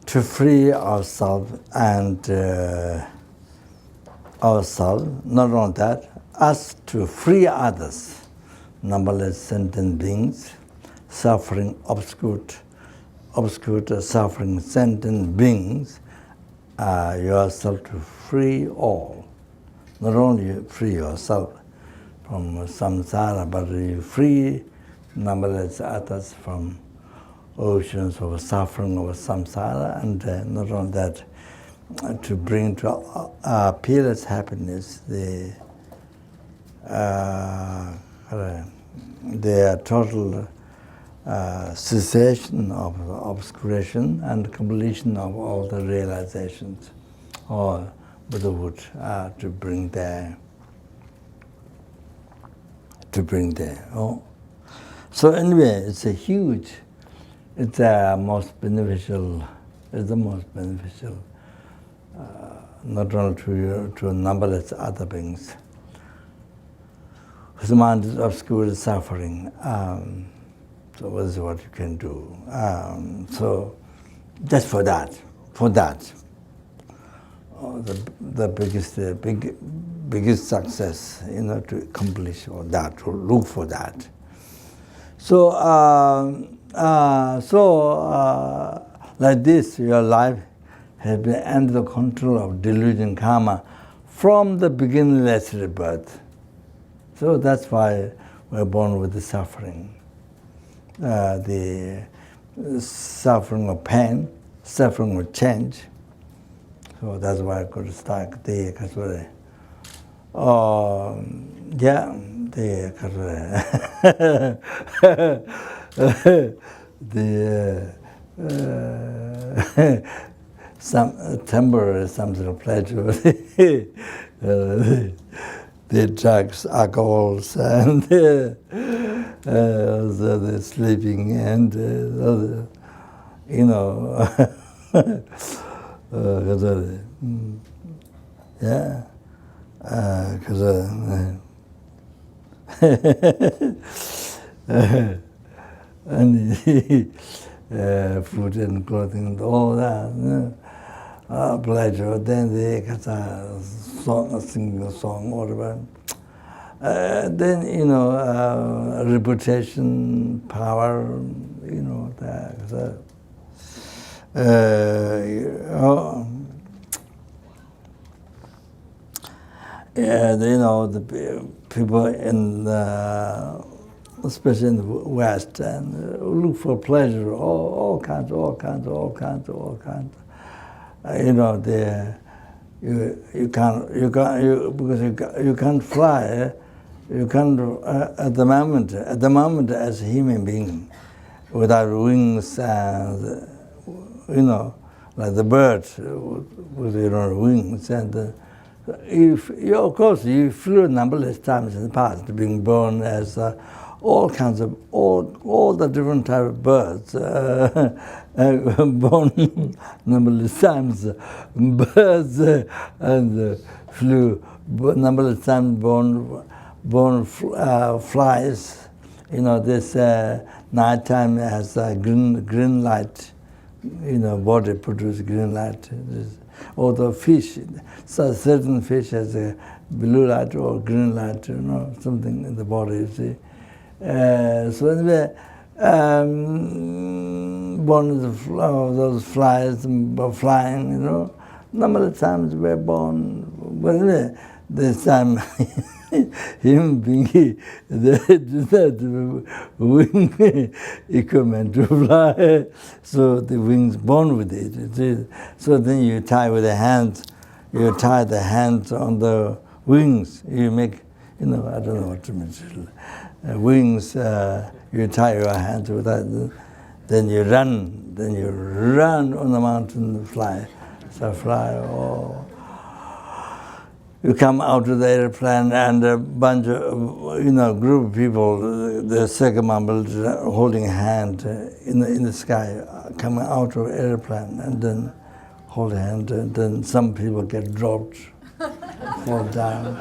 to free ourselves and not only that, us to free others, numberless sentient beings, suffering obscure suffering sentient beings, yourself to free all. Not only free yourself from samsara, but you free numberless others from oceans of suffering of samsara, and not only that, to bring to peerless happiness the total cessation of obscuration and completion of all the realizations or Buddhahood to bring there. Oh. So anyway, it's a huge, it's the most beneficial, not only to numberless other beings whose mind is obscured suffering. So this is what you can do. So just for that, the biggest success, to accomplish all that, to look for that. So, like this, your life has been under the control of delusion karma from the beginningless rebirth. So that's why we're born with the suffering. The suffering of pain, suffering of change. So that's why I could start the kasure. The some temporary something of pleasure. The drugs, alcohols, and also the sleeping, and and food and clothing and all that. Pleasure, then they sing a song, whatever. Then, reputation, power, the people in especially in the West, and look for pleasure, all kinds. You can't fly. You can't at the moment as a human being, without wings, and like the bird with wings, and of course you flew numberless times in the past, being born as all kinds of all the different type of birds, born numberless times, birds, and flew numberless times, born flies. This nighttime has a green light. Body produces green light. Or the fish, so certain fish has a blue light or green light, something in the body, you see. So anyway, born those flies were flying, number of times we're born, but anyway, this time human being, they do that wing equipment to fly, so the wings born with it. So then you tie with the hands, you tie the hands on the wings, you make, I don't know what to mention. Wings, you tie your hands with that, then you run on the mountain, fly. So fly, you come out of the airplane and a bunch of, group of people, the circumambuled, holding a hand in the sky, coming out of the airplane, and then hold a hand, and then some people get dropped, fall down.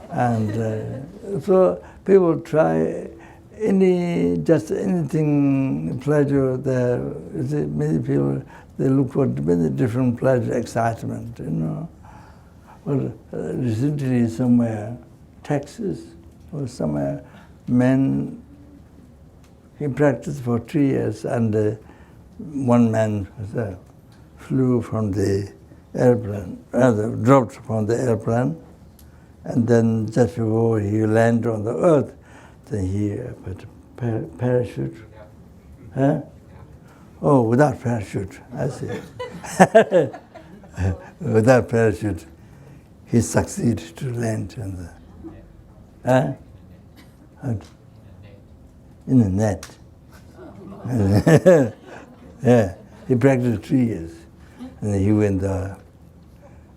And so people try just anything pleasure there. You see, many people, they look for many different pleasure, excitement, you know. Well, recently somewhere, Texas or somewhere, man, he practiced for 3 years, and one man flew from the airplane, rather dropped from the airplane, and then just before he landed on the earth, then he put a parachute. Huh? Oh, without parachute, I see. Without parachute, he succeeded to land on the, in the net. Yeah, he practiced 3 years, and he win the,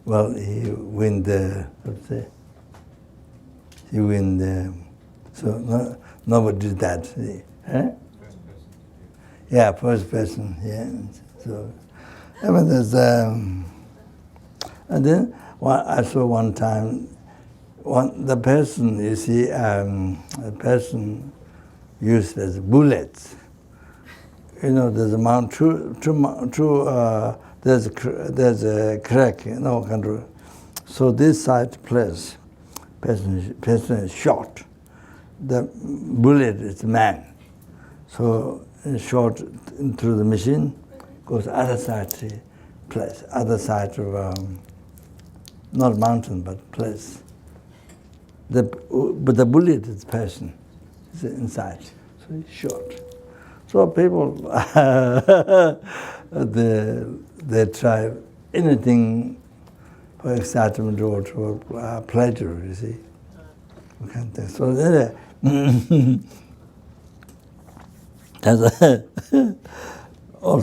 well, he win the, what's it? He win the, so nobody did that. Huh? Yeah, first person, yeah. So, I mean, there's, and then I saw one time, the person, you see, the person used as bullets. You know, there's a mount, there's a crack, you know, kind of. So this side place, person is shot. The bullet is man. So shot through the machine, goes other side place, other side of, not mountain, but place. But the bullet is person, is inside, so it's shot. So people, they try anything for excitement or pleasure, you see. So there's all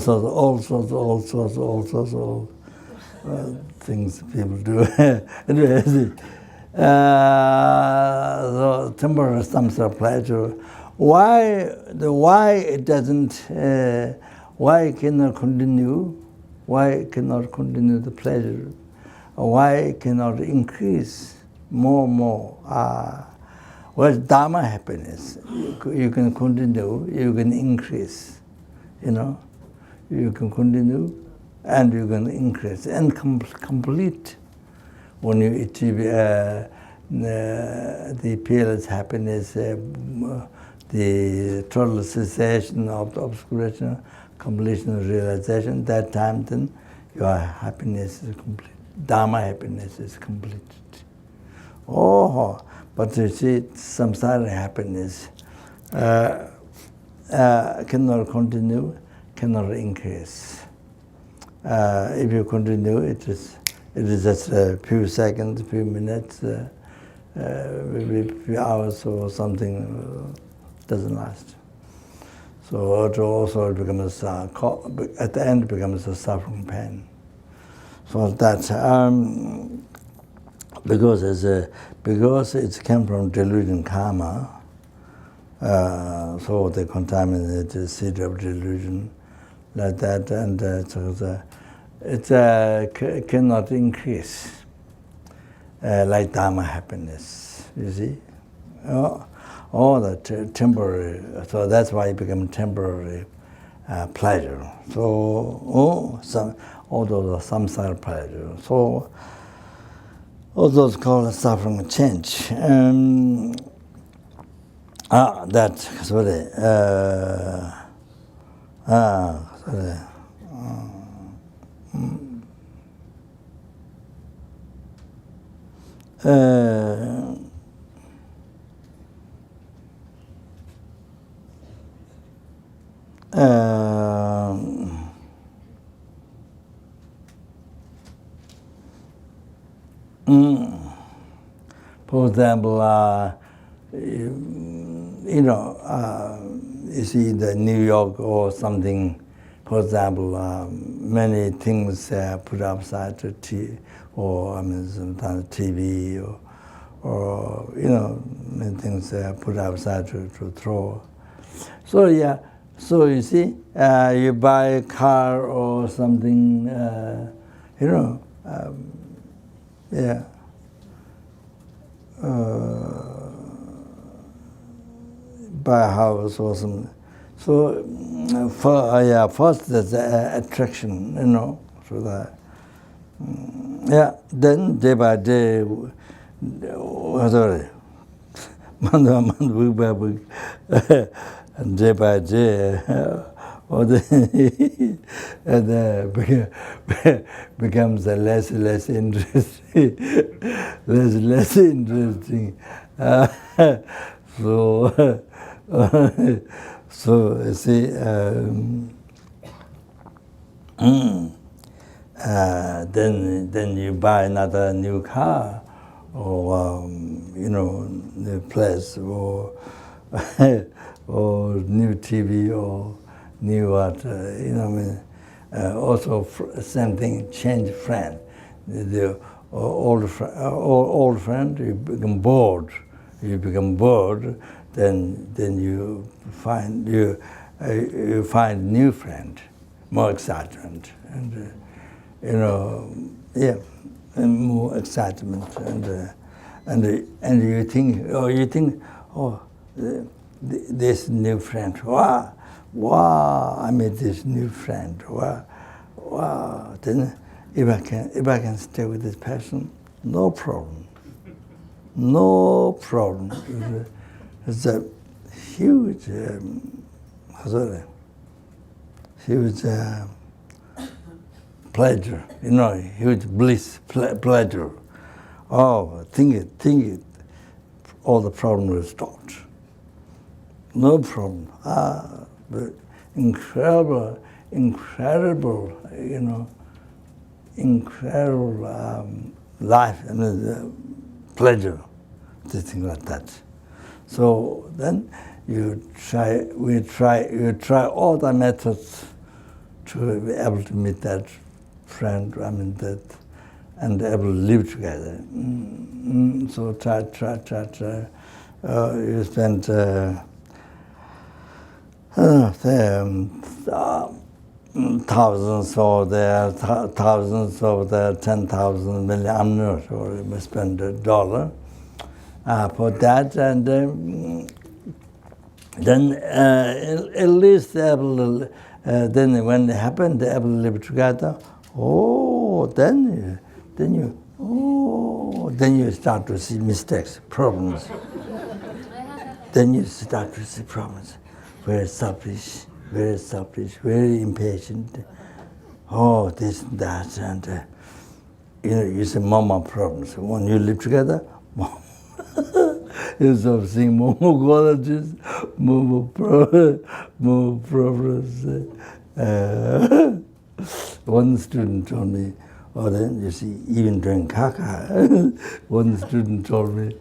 sorts of things people do. Anyway, so temporary some sort of pleasure. Why it doesn't? Why it cannot continue? Why it cannot continue the pleasure? Why it cannot increase more and more? Well, Dharma happiness. You can continue. You can increase. You know, you can continue, and you can increase and complete. When you achieve the peerless happiness, the total cessation of the obscuration, completion of realization, that time then your happiness is complete. Dharma happiness is complete. Oh, but you see, samsara happiness cannot continue, cannot increase. If you continue, it is just a few seconds, few minutes, maybe a few hours or something, doesn't last. So it also becomes, at the end, becomes a suffering pain. So that, because it came from delusion karma, so they contaminate the seed of delusion like that, and it cannot increase like Dharma happiness, you see. All the temporary, so that's why it becomes temporary pleasure. So all those are samsara pleasure. So all those called suffering change. Sorry. For example, you see the New York or something, for example, many things put outside the TV, or sometimes TV, or many things put outside to throw. So yeah, so you see, you buy a car or something, buy a house or something. So, first there's attraction, so that, then day by day, and day by day, becomes less interesting, less interesting. So you see, then you buy another new car, or new place, or or new TV, or new what, also same thing, change friend. The old friend, you become bored. Then you find new friend, more excitement, and and more excitement, and you think, this new friend, wow, I made this new friend, wow. Then if I can stay with this person, no problem. It's a huge, huge pleasure, huge bliss, pleasure. Oh, think it, all the problems will stop. No problem. But incredible, life, pleasure, things like that. So then you try all the methods to be able to meet that friend, and able to live together. So try. You spend thousands over there, 10,000 million, I'm not sure, you spend $1 for that, and then at least then when it happened, they able to live together. Then you start to see mistakes, problems. Then you start to see problems. Very selfish, very impatient. This and that, and you see more problems. When you live together, you start seeing more qualities, more problems. One student told me, then you see, even during kaka, one student told me,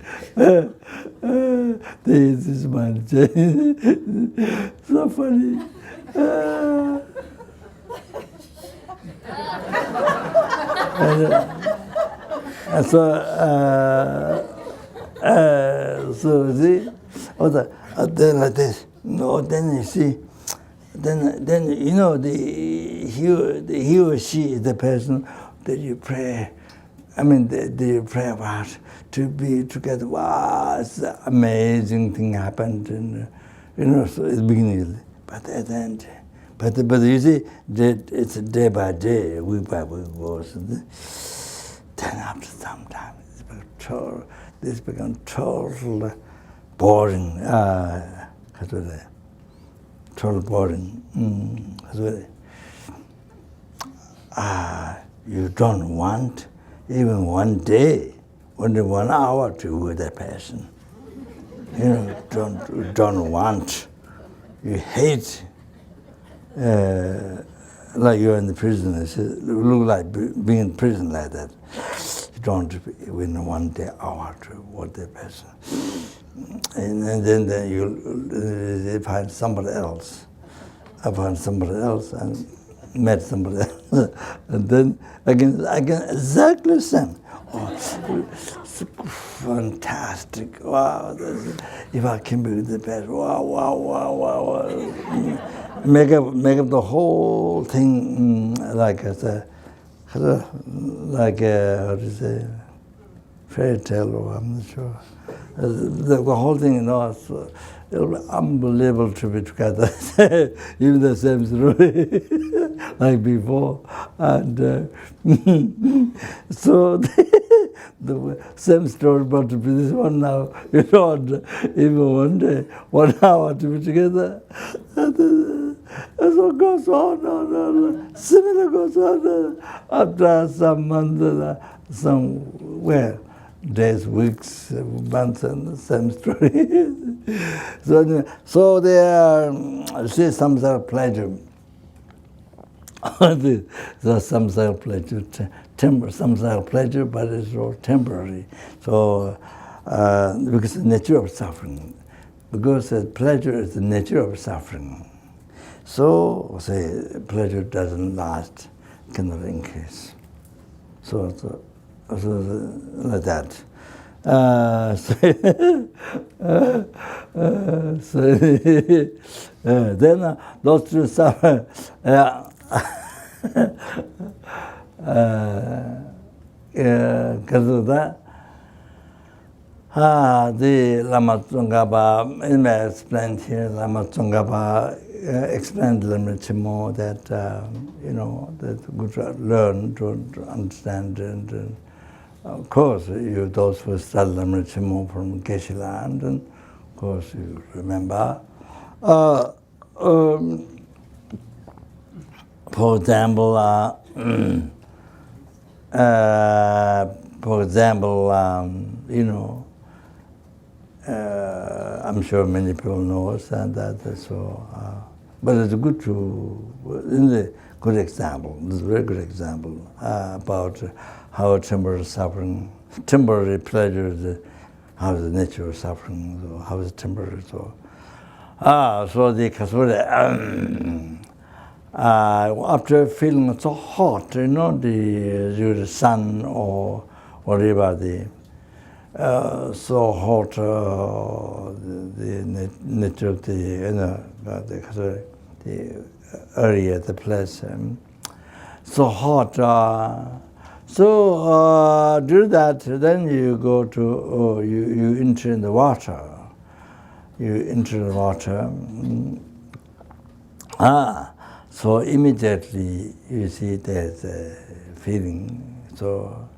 this is my so funny. So see, then like this. No, then you see, then he or she is the person that you pray. That you pray about to be together. Wow, it's an amazing thing happened, and so it's beginning, but at the end. But you see, it's day by day, week by week goes. Then after some time, this becomes total boring. Total boring. You don't want even one day, only 1 hour to be with that person. Don't want. You hate. Like you're in the prison. It look like being in prison like that. You don't win 1 day, hour to with that person. And then you find somebody else. I found somebody else and met somebody else. And then again exactly the same. Fantastic. Wow. If I can be with the person, wow. Make up the whole thing like how to say, fairy tale, or I'm not sure. The whole thing, it'll be unbelievable to be together. Even the same story like before. And so the same story, but this one now, even one day, 1 hour to be together. And so it goes on. Similar goes on. After some months, somewhere, days, weeks, months, and the same story. So they are, see, some sort of pleasure. There's some sort of pleasure, some sort of pleasure, but it's all temporary. So, because the nature of suffering, because pleasure is the nature of suffering. So, say, pleasure doesn't last, cannot increase. So like that. Then those two suffer. The Lama Tsongkhapa, in my explained here, Lama Tsongkhapa explained a little bit more that, that good to learn, to understand, and of course, those who study Lama Tsimo from Geshe-la, and of course, you remember. For example, I'm sure many people know that. So, but it's good good example. This is a very good example about how temporary suffering, temporary pleasure, how the nature of suffering, so how is temporary. So, so the Kasura, after feeling so hot, the sun or whatever, so hot, the nature of the area, the place, so hot. So do that, then you go to, you enter in the water. You enter the water. So immediately you see there's a feeling. So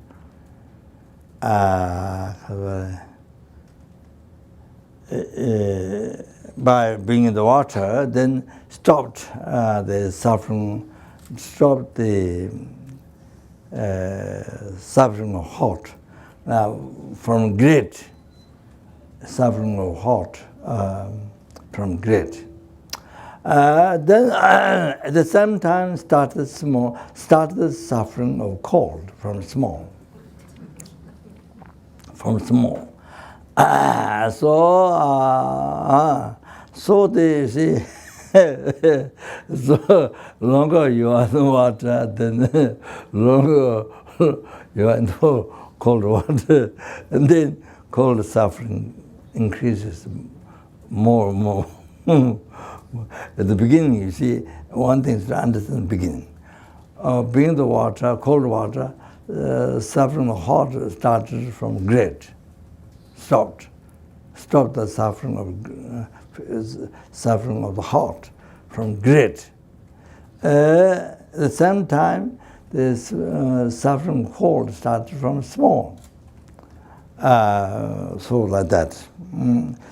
by being in the water, then stopped the suffering, stopped the suffering of hot. Now, from great suffering of hot, from great. Then at the same time started suffering of cold from small. From small. So they see, so longer you are in the water, then longer you are in the cold water, and then cold suffering increases more and more. At the beginning, you see, one thing is to understand the beginning. Being the water, cold water, suffering of hot started from great, stopped the suffering of the hot from great. At the same time, this suffering cold started from small. So like that.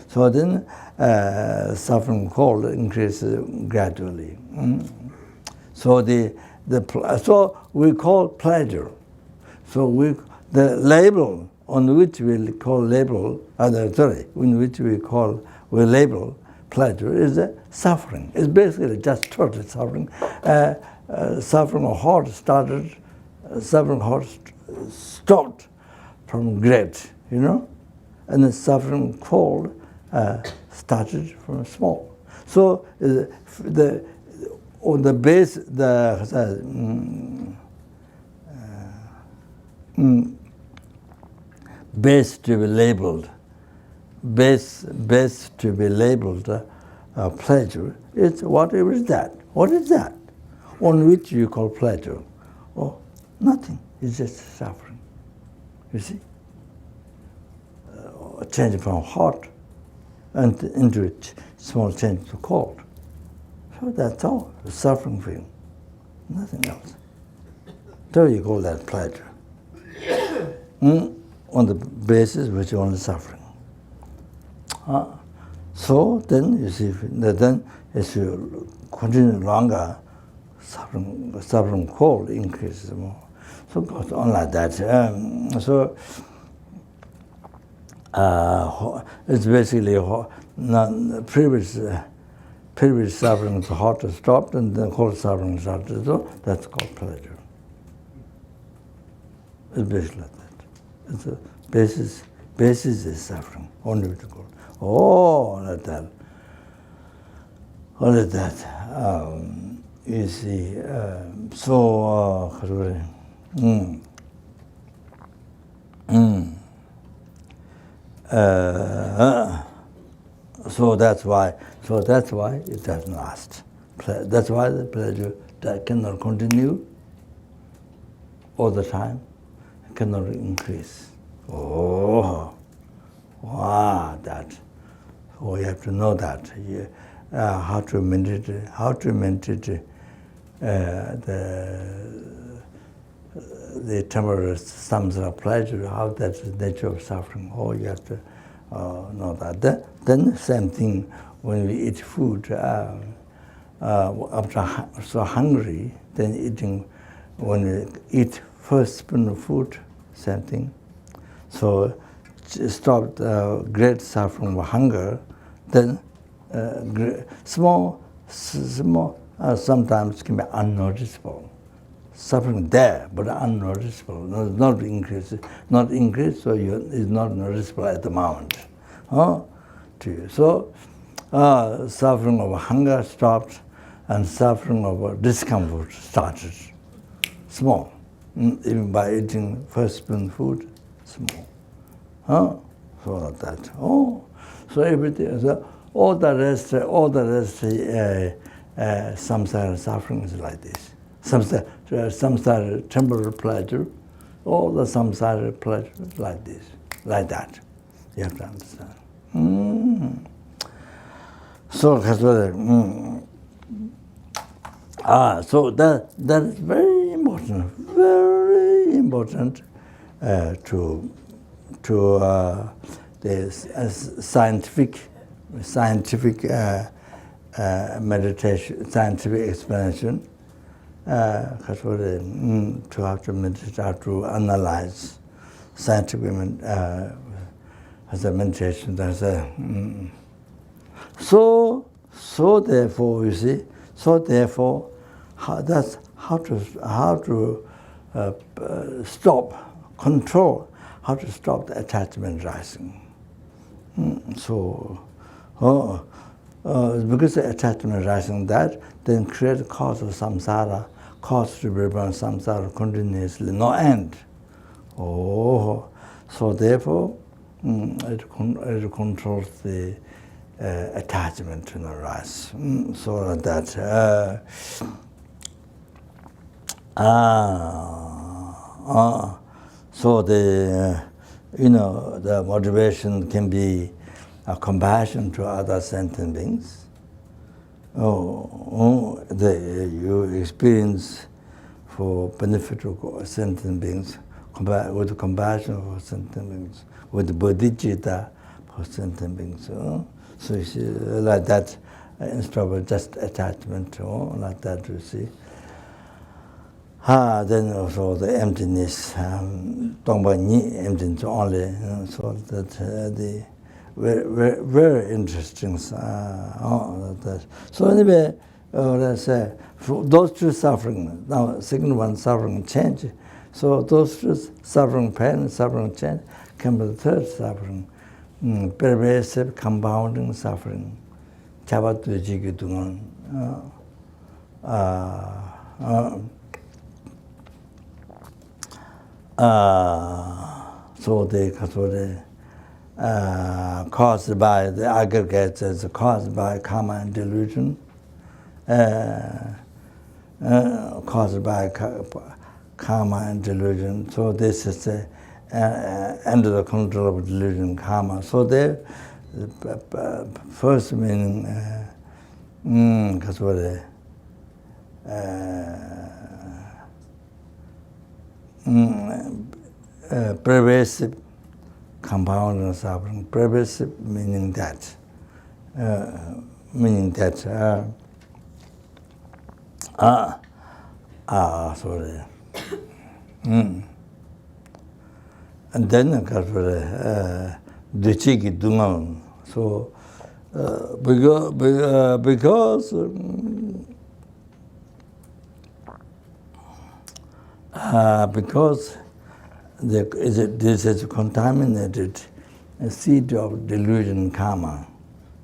So then suffering cold increases gradually. So so we call pleasure. So the label on which we call label, we label pleasure is suffering. It's basically just total suffering. Suffering of heart started, suffering of heart stopped from great, and the suffering cold started from small. So on the base, base to be labeled, base to be labeled pleasure, it's whatever is that. What is that? On which you call pleasure? Oh, nothing. It's just suffering. You see? change from hot and into small change to cold. So that's all, the suffering feeling, nothing else. So you call that pleasure. On the basis which only suffering. So then you see, then as you continue longer, suffering cold increases more. So it goes on like that. It's basically previous suffering is hot stopped and then cold suffering started. So that's called pleasure. It's basically like that. It's a basis is suffering, only with the cold. Oh, like that. Only that. You see, so that's why it doesn't last. That's why the pleasure that cannot continue all the time, it cannot increase. Oh, wow, that. Oh, you have to know that. How to meditate the temporary samsara pleasure, how that's the nature of suffering. Oh, you have to know that. Then same thing when we eat food. After so hungry, then eating. When we eat first spoon of food, same thing. So stop great suffering of hunger. Then small sometimes can be unnoticeable. Suffering there, but unnoticeable, not increase, so it's not noticeable at the moment. To you. So suffering of hunger stopped, and suffering of discomfort started. Small, even by eating first spoon food, small. So like that. So everything. So all the rest, samsara suffering is like this. Samsara temporal pleasure, all the samsara pleasure is like this, like that. You have to understand. So that is very important to the scientific meditation, scientific explanation. To have to meditate, how to analyze scientific as a meditation. So therefore, you see, how to stop, control, how to stop the attachment rising. Because the attachment rising, that then create the cause of samsara, cause to reburn samsara continuously, no end. So therefore, it controls the attachment to the rise. So that. So the the motivation can be compassion to other sentient beings. You experience for benefit of sentient beings, with compassion for sentient beings, with bodhicitta for sentient beings. So you see, like that, instead of just attachment, like that, you see. Then also the emptiness, talking about emptiness only, so that the very interesting. So anyway, let's say, for those two suffering, now second one suffering change. So those two suffering pain, suffering change, come to the third suffering, pervasive compounding suffering. Chabatu jigidungan. So they caused by the aggregates as caused by karma and delusion, caused by karma and delusion. So this is under the control of delusion karma. So the first meaning, pervasive compound suffering. Pervasive meaning that, sorry. And then Duchiki Dungal. So because this is contaminated seed of delusion karma.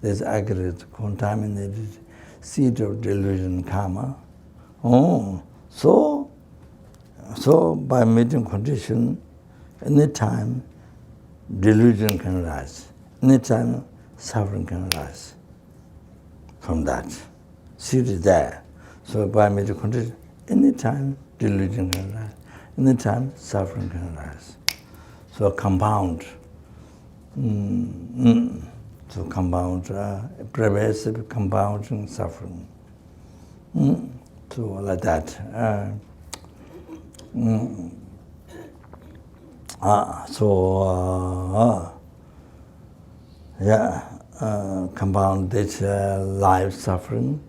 This accurate contaminated seed of delusion karma. Oh, so by meeting condition, anytime delusion can rise, anytime suffering can rise from that. Seed is there. So by meeting condition, anytime delusion can rise, anytime suffering can rise. So compound. So compound, pervasive compounding suffering. So like that. Compound this life suffering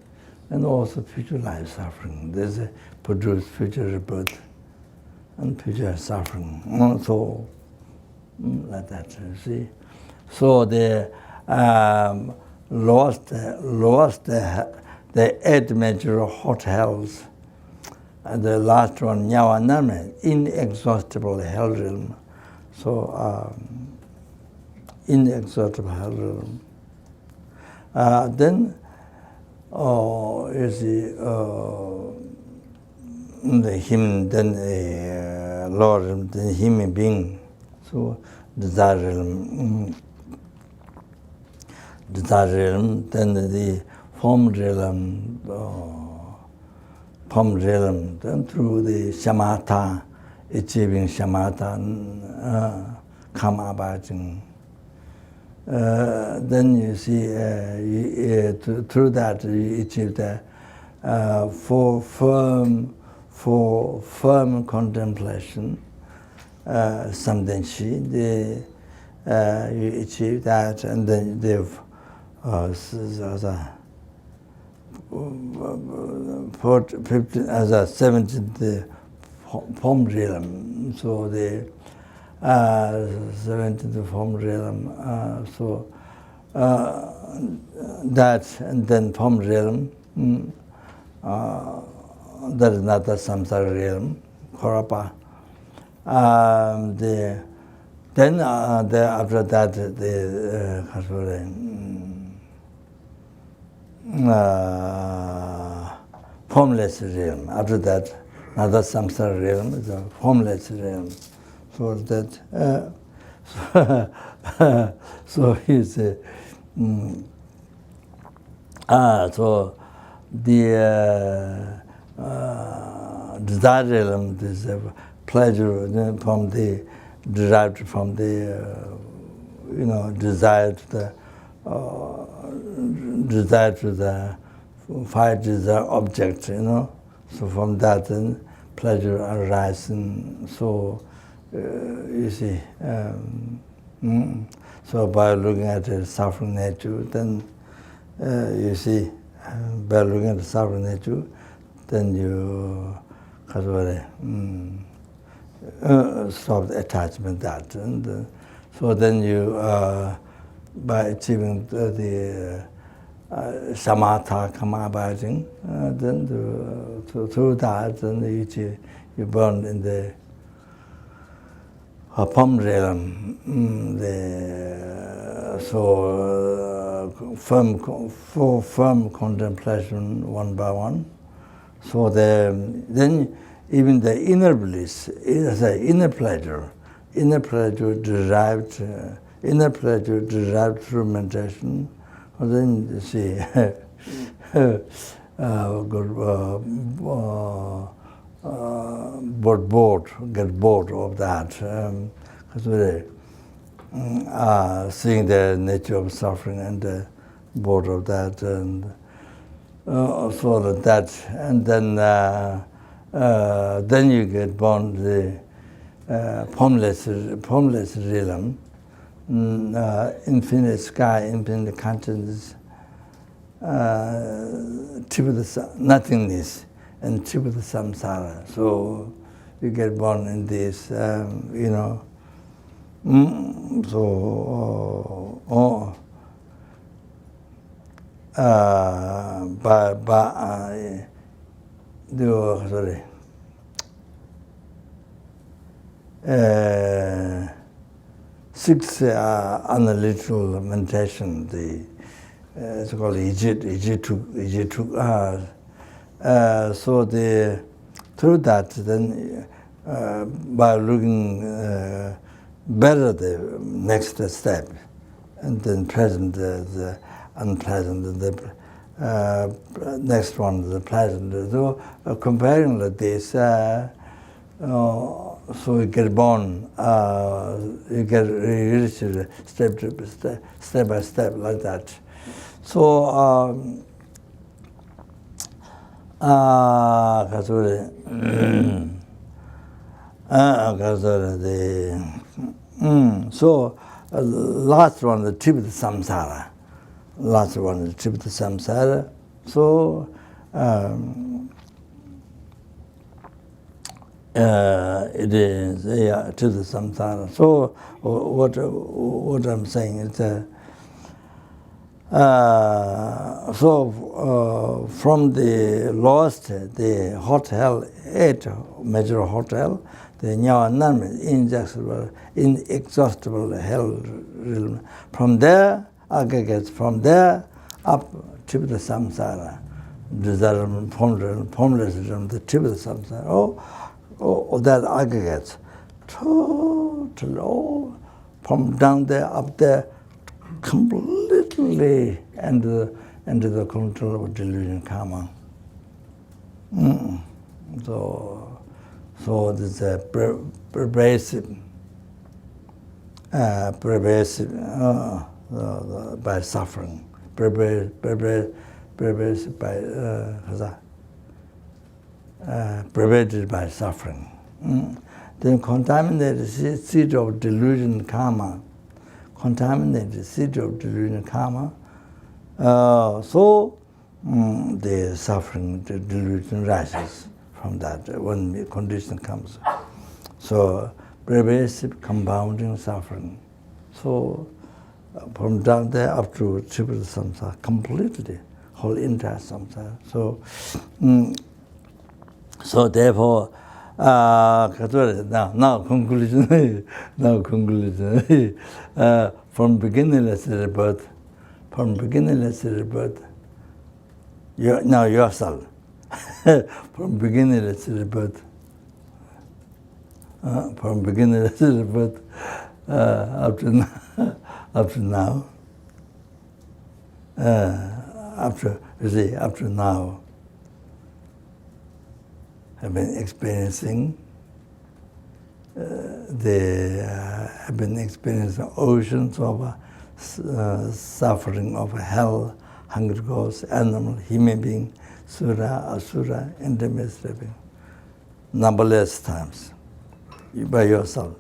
and also future life suffering. There's produce future rebirth and future suffering. So like that, you see. So they lost the 8 major hot hells. And the last one, Nyavaname, inexhaustible hell realm. So inexhaustible hell realm. Then, you see, the him, then a Lord, then human being. So desire realm, then the form realm, then through the shamatha, achieving shamatha, karma abiding. Then you see, through that you achieve the for firm contemplation, samdenshi, you achieve that, and then they've 17th form realm. So the 17th form realm. So that, and then form realm. That is not the samsara realm, korapa. Then after that, the formless realm. After that, another samsara realm is a formless realm. So that, so he's so the desire realm is a pleasure from the derived from the desire to the five desire object, So from that then pleasure arising. So you see, so by looking at the suffering nature, then you see, by looking at the suffering nature, then you stop the attachment that, and so then you by achieving the samatha karma abiding, then through that, then you burn in the palm realm, firm contemplation one by one. So then even the inner bliss, inner pleasure derived through meditation. And then you see, get bored of that. seeing the nature of suffering and both of that, and so that, and then you get born the formless realm, infinite sky, infinite consciousness, tip of the nothingness, and tip of the samsara. So you get born in this, six analytical meditation, it's called Ijitu. So through that, then by looking better the next step, and then present the unpleasant, and the next one the pleasant. So comparing like this, so you get born, you get reach step by step like that. So so last one, the tip of the samsara. Last one, the tip of the samsara. So it is to the samsara. So what I'm saying is from the lowest, the hot hell, 8 major hot hell, the inexhaustible hell realm. From there, aggregates, from there up to the samsara, desire, formless realm, the tip of the samsara. Oh, that aggregates totally, all from down there, up there, completely into the control of delusion karma. So this is pervasive by suffering, pervasive by pervaded by suffering. Then contaminated seed of delusion karma. Contaminated seed of delusion karma. So the suffering, the delusion rises from that when the condition comes. So pervasive compounding suffering. So from down there up to triple samsara, completely, whole entire samsara. So therefore, now conclusion. From beginningless rebirth, now yourself. From beginningless rebirth, up to now, up to now, I've been experiencing I've been experiencing oceans of suffering of hell, hungry ghosts, animal, human being, sura, asura, intermediate being, numberless times. You by yourself,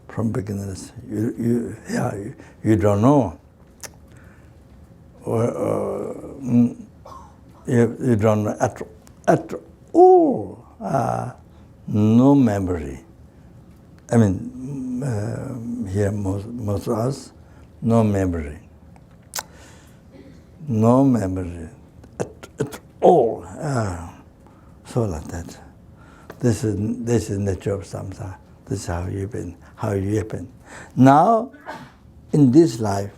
from beginners, you don't know, you don't know at all. No memory. I mean, here most of us, no memory. No memory at all. So like that. This is nature of samsara. This is how you have been. Now, in this life,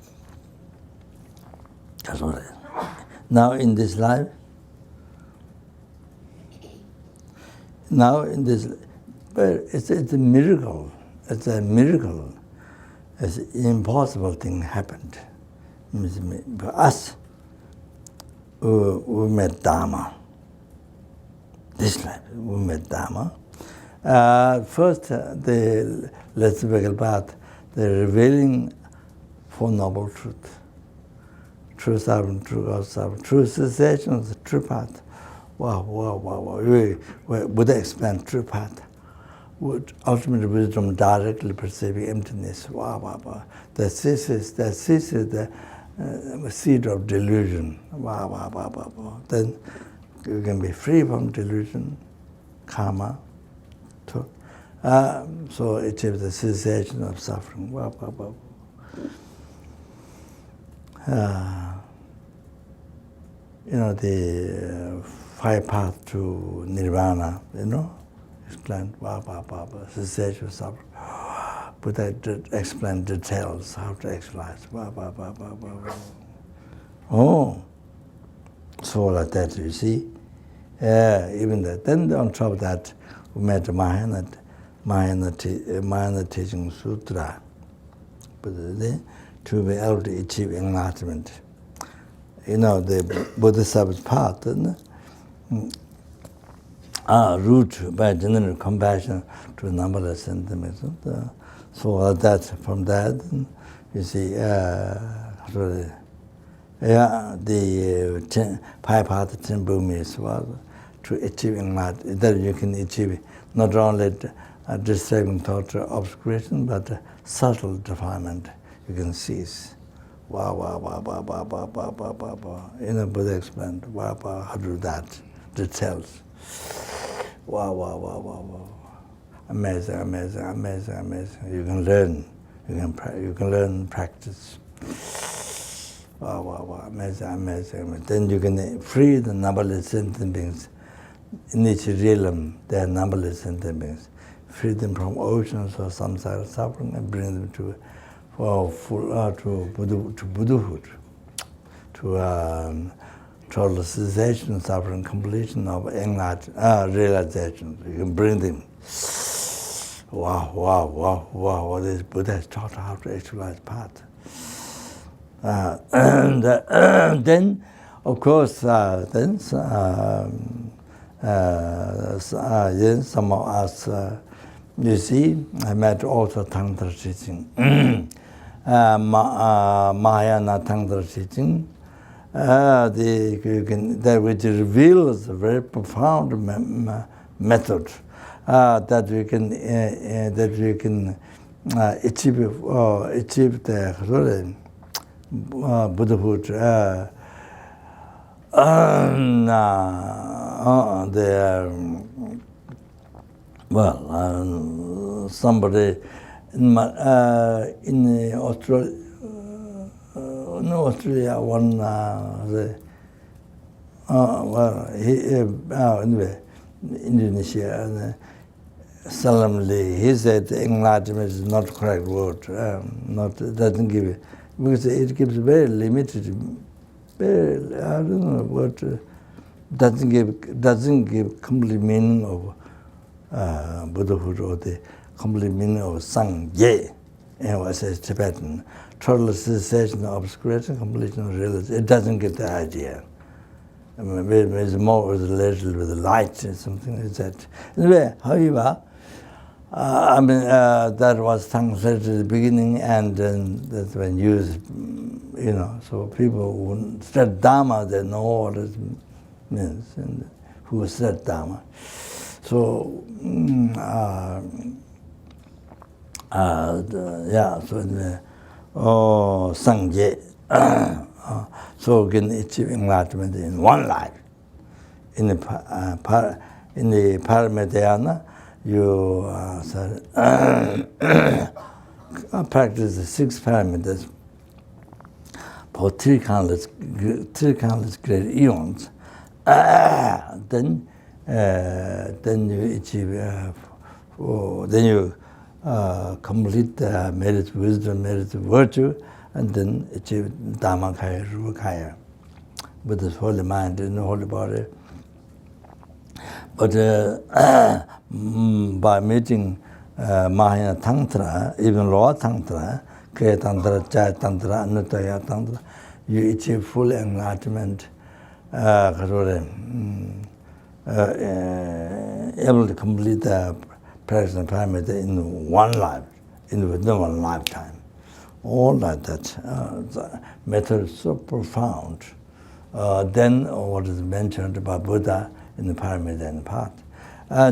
but it's a miracle. It's a miracle. It's an impossible thing happened. For us, we met Dharma. This life, we met Dharma. First, the philosophical path, the revealing Four Noble Truth. True sovereign, true God sovereign, true cessation is the true path. Wow. Buddha explained true path. Ultimate wisdom directly perceiving emptiness. Wow. That ceases the seed of delusion. Wow. Then you can be free from delusion, karma. So achieve the cessation of suffering. Wow. The five paths to nirvana, explained, cessation of suffering. Buddha explained details, how to actualize. Oh, so like that, you see. Even that. Then on top of that, we met Mahayana Teaching Sutra. To be able to achieve enlightenment. The Bodhisattva's path, root by general compassion to numberless sentiments. So from that, you see, the five path 10 bhumis was to achieve enlightenment. That you can achieve not only disturbing thought obscuration, but subtle defilement. You can cease. Wow. Buddha explained, how to do that, details. Wow. Amazing. You can learn. You can learn and practice. Wow. Amazing. Then you can free the numberless sentient beings. In each realm, there are numberless sentient beings. Free them from oceans of samsara suffering and bring them to Buddhahood, to total cessation, suffering, completion of realization. You can bring them. Wow. This Buddha has taught how to actualize path. Then, of course, then some of us, you see, I met also Tantra teaching. Mahayana Tantra teaching, that which reveals a very profound method that we can achieve the Buddhahood. Somebody in Australia, one anyway, Indonesia, solemnly he said enlightenment is not correct word. Doesn't give it, because it gives very limited. I don't know what doesn't give complete meaning of Buddhahood or the complete meaning of Sangye. It says Tibetan. Total cessation of obscuration, completion of realization. It doesn't give the idea. I mean, it's more related with the light or something like that. Anyway, however, that was translated at the beginning, and that's when used, so people who study Dharma, they know what it means, and who study Dharma. So, Sangye. So can achieve enlightenment in one life. In the Paramatayana, you practice the 6 parameters for three countless great eons. Then you achieve. Then you complete merit wisdom, merit virtue, and then achieve Dhammakaya, Rupakaya, with this holy mind and the holy body. But by meeting Mahayana Tantra, even lower Tantra, Kriya Tantra, Jaya Tantra, Anutaya Tantra, you achieve full enlightenment, able to complete the practicing paramita in one life, within one lifetime. All like that. The method is so profound. Then what is mentioned by Buddha in the Paramita part.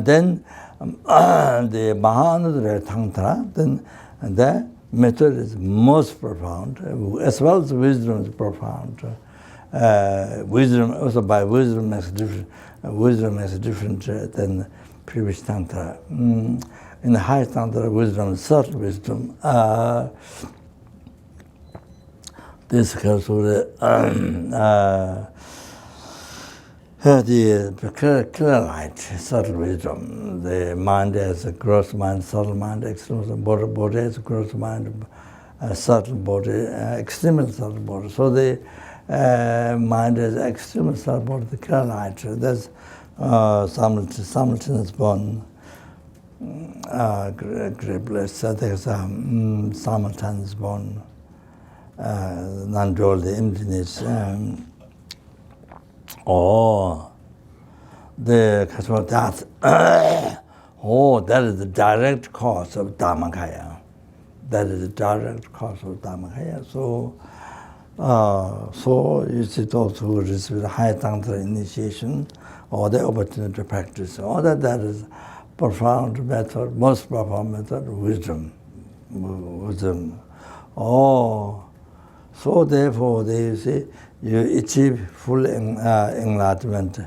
Then the Mahanudra Tantra, then the method is most profound, as well as wisdom is profound. Wisdom, also by wisdom makes different than previous Tantra. In the high Tantra, wisdom is subtle wisdom. This comes with the clear light, subtle wisdom. The mind has a gross mind, subtle mind, extreme body has a gross mind, subtle body, extreme subtle body. So the mind has extreme subtle body, the clear light. That's simultaneous born. Great bliss. There's simultaneous born. Non-dual, the emptiness. The that. That is the direct cause of Dharmakaya. That is the direct cause of Dharmakaya. So you see those who receive the high Tantra initiation or the opportunity to practice, all that is profound method, most profound method, wisdom. So therefore, you see, you achieve full enlightenment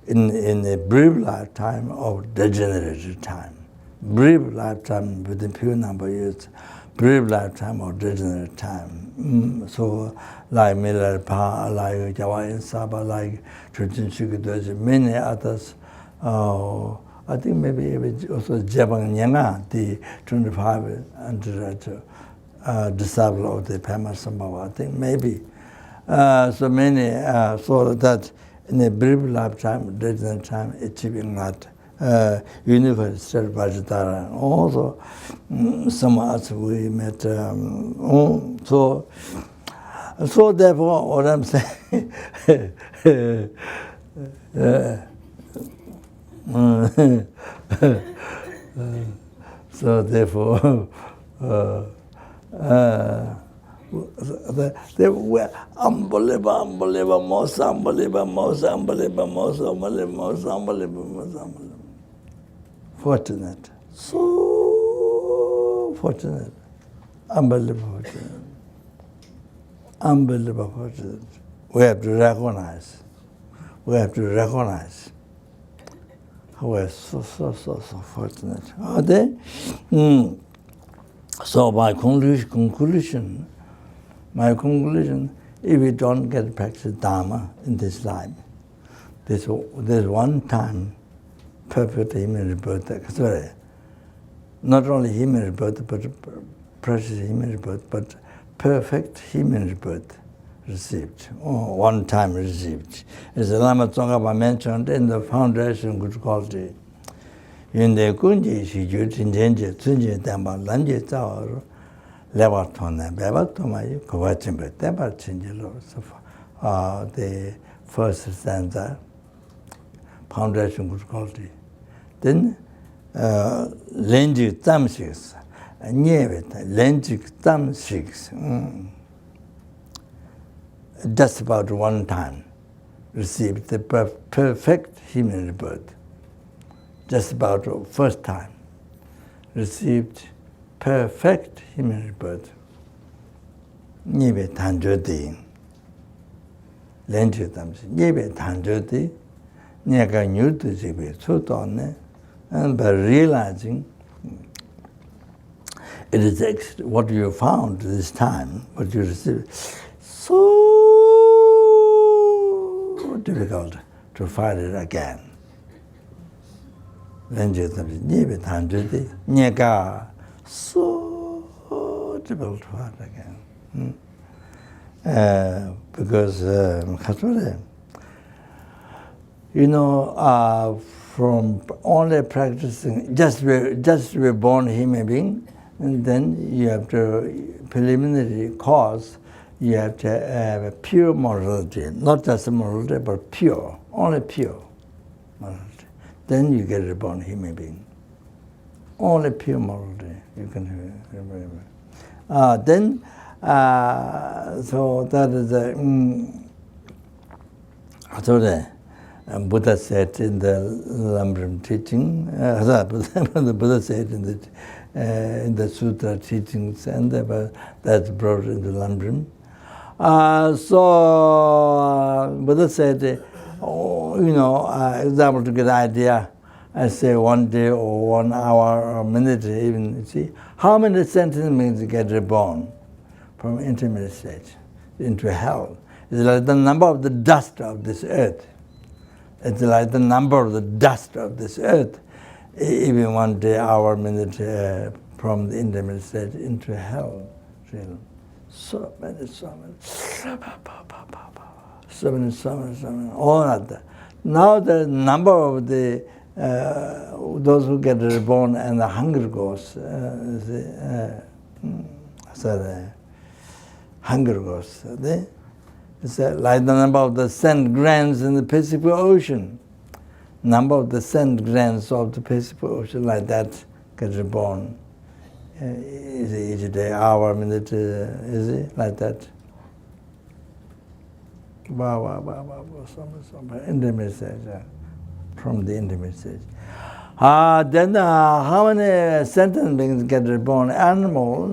in a brief lifetime of degenerated time. Brief lifetime within few number of years, brief lifetime of degenerate time. So like Milalpa, like Jawain Saba, like Churchin Shikudoji, many others. I think maybe also Jabang Nyanga, the 25 disciple of the Pema Sambhava, I think maybe. So many, so that in a brief lifetime, degenerate time, achieving that universal state Vajradhara. Also, some others we met. So therefore, what I'm saying, so therefore, they were unbelievable, most unbelievable. Fortunate, so fortunate, unbelievable fortunate. We have to recognize. We are so fortunate. Are they? So my conclusion, if we don't get to practice Dharma in this life, there's one time perfect human rebirth. Sorry, not only human rebirth, but precious human rebirth, but perfect human rebirth received, or one time received. As the Lama Tsongkhapa mentioned in the foundation good quality, in the Kunji Shiju Tinjenje, Tsunje Damba, Lanje Tsawar, Levatona, Bevatoma, Kovachimbe, Deba Chinjelo, the first stanza, foundation good quality. Then Lenji Tamshiks, Nyevet, Lenji Tamshiks, just about one time received the perfect human rebirth. Just about first time received perfect human rebirth. Nyebe Tanjoti, Lenji Tamsi, Nyebe Tanjoti, Nyaka Nyutu Jibe, Sutone, and by realizing it is what you found this time, what you received, so difficult to find it again. Lenji Tamsi, Nyebe Tanjoti, Nyaka, so difficult to find again. Because from only practicing, just be born human being, and then you have to preliminary cause. You have to have a pure morality, not just morality, but pure, only pure morality. then you get reborn human being. Only pure morality you can remember. So that is so the Buddha said in the Lambrim teaching. The Buddha said in the Sutra teachings, and that's brought into Lambrim. So Buddha said, example to get idea. I say 1 day or 1 hour or minute even, you see, how many sentient beings get reborn from intermediate stage into hell? It's like the number of the dust of this earth. It's like the number of the dust of this earth, even 1 day, hour, minute from the intermediate stage into hell. So many, all of that. Now the number of the those who get reborn and the hunger goes, hunger goes. It's like the number of the sand grains in the Pacific Ocean. Number of the sand grains of the Pacific Ocean, like that, get reborn. Each day, hour, minute, is it like that? Intermediate stage, from the intermediate stage. Then how many sentient beings get reborn? Animal,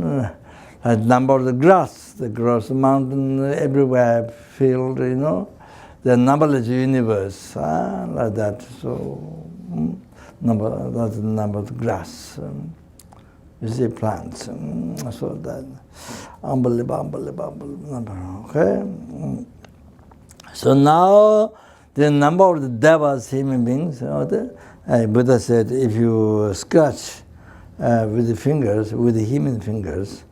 number of the grass mountain, everywhere, field, the numberless universe, like that. So, that's the number of the grass. You see plants, so that unbelievable number. Okay. So now the number of the devas, human beings, Buddha said, if you scratch with the fingers, with the human fingers,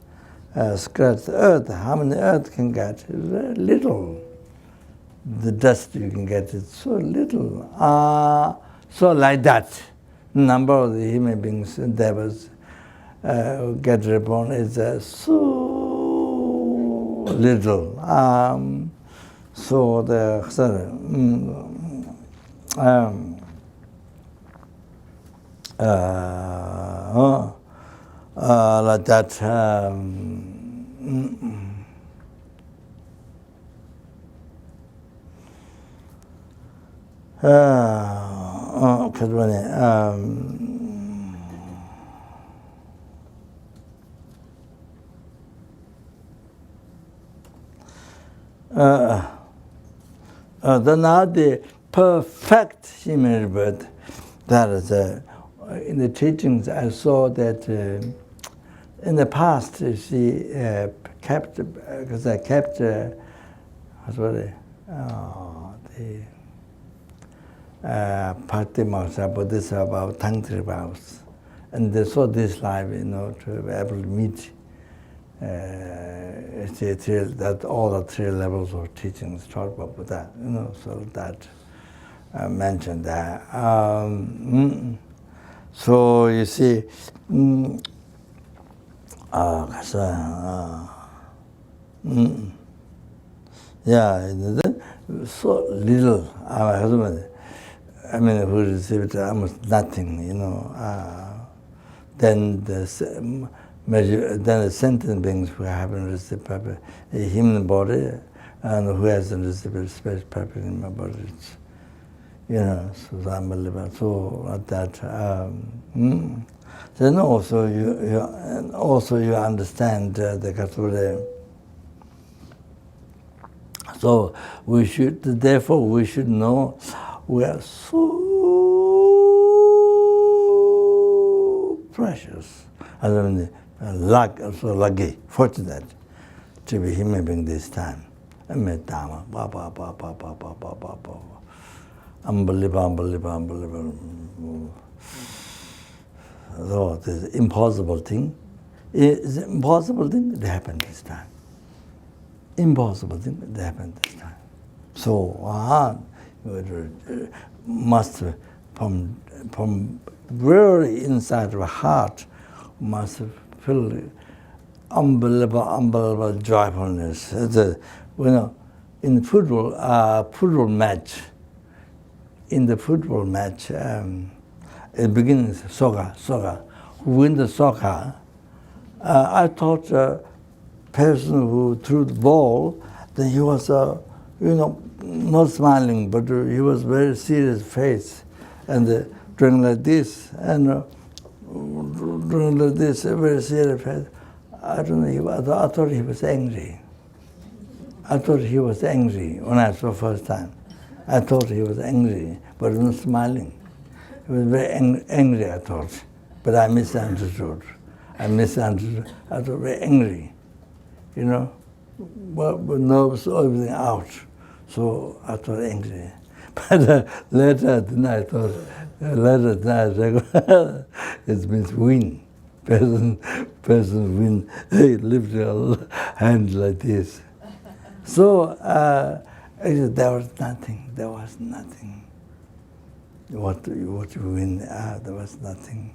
scratch the earth, how many earth can get? Very little. The dust you can get is so little. So like that, number of the human beings, devas, get reborn is so little. So the like that. Then now the perfect human rebirth, that is in the teachings I saw that in the past she kept, because I kept the Patimoksa Bodhisattva about Tantric vows, and they saw this life, to be able to meet that all the 3 levels of teachings taught by Buddha, so that I mentioned that. So you see, so little. Our husband, who received almost nothing, then the sentient beings who haven't received purpose, a human body, and who hasn't received special purpose in my body. So unbelievable. So like that. Then also you understand the Katsure. So therefore we should know we are so precious. So lucky, fortunate to be human being this time. Unbelievable. So this impossible thing. It's an impossible thing that happened this time. Impossible thing that happened this time. So must from very inside of the heart must feel unbelievable joyfulness. In football match, in the football match, it begins soccer. Who win the soccer? I thought the person who threw the ball, then he was, not smiling, but he was very serious face, and doing like this, and doing like this, a very serious face. I don't know. I thought he was angry. I thought he was angry when I saw first time. I thought he was angry, but he was smiling. He was very angry, I thought, but I misunderstood. I thought very angry, but nerves, everything out. So I thought angry. But later tonight, I thought, it means win. Person win. Hey, lift your hand like this. So there was nothing. There was nothing. What you win? There was nothing.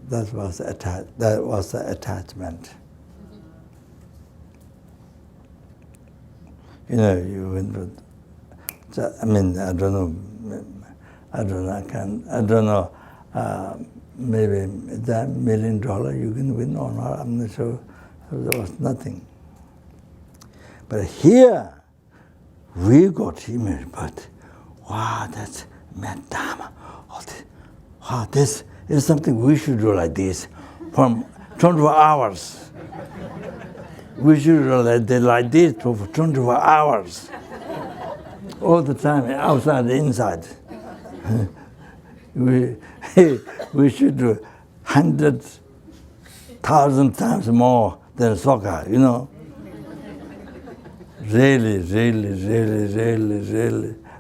That was the attachment. You went with. I mean, I don't know. Maybe that $1 million you can win or not. I'm not sure. There was nothing. But here, we got image. But wow, that's Madama. Wow, this is something we should do like this from 24 hours. We should do like this for 24 hours. All the time, outside and inside. We should do 100,000 times more than soccer, Really.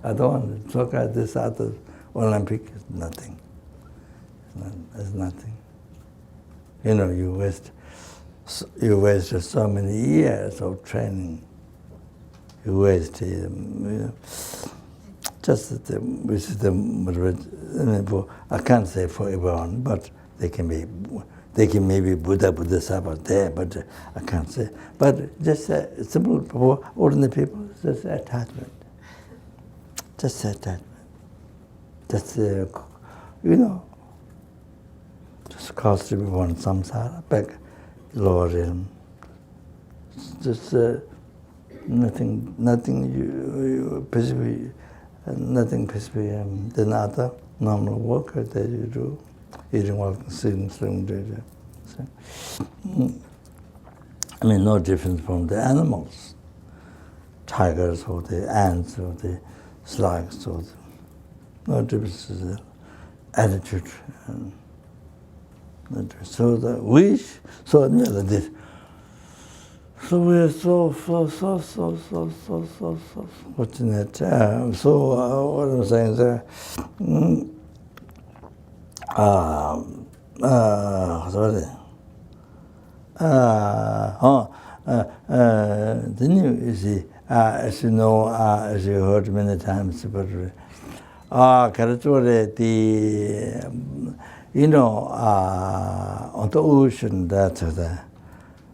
I don't want soccer, this other Olympic is nothing. It's nothing. You waste so many years of training. You waste, just I can't say for everyone, but they can maybe Buddha Sabbath there, but I can't say. But just simple for ordinary people, just attachment. Just attachment. Just just cause everyone samsara, back lower realm. Just nothing specific, nothing specific than other normal work that you do, eating, walking, sitting, sleeping, I mean, no difference from the animals, tigers or the ants or the slugs or no difference in the attitude. So the wish, so this. So we're so fortunate. So what I'm saying is, then you see, as you know, as you heard many times, but on the ocean that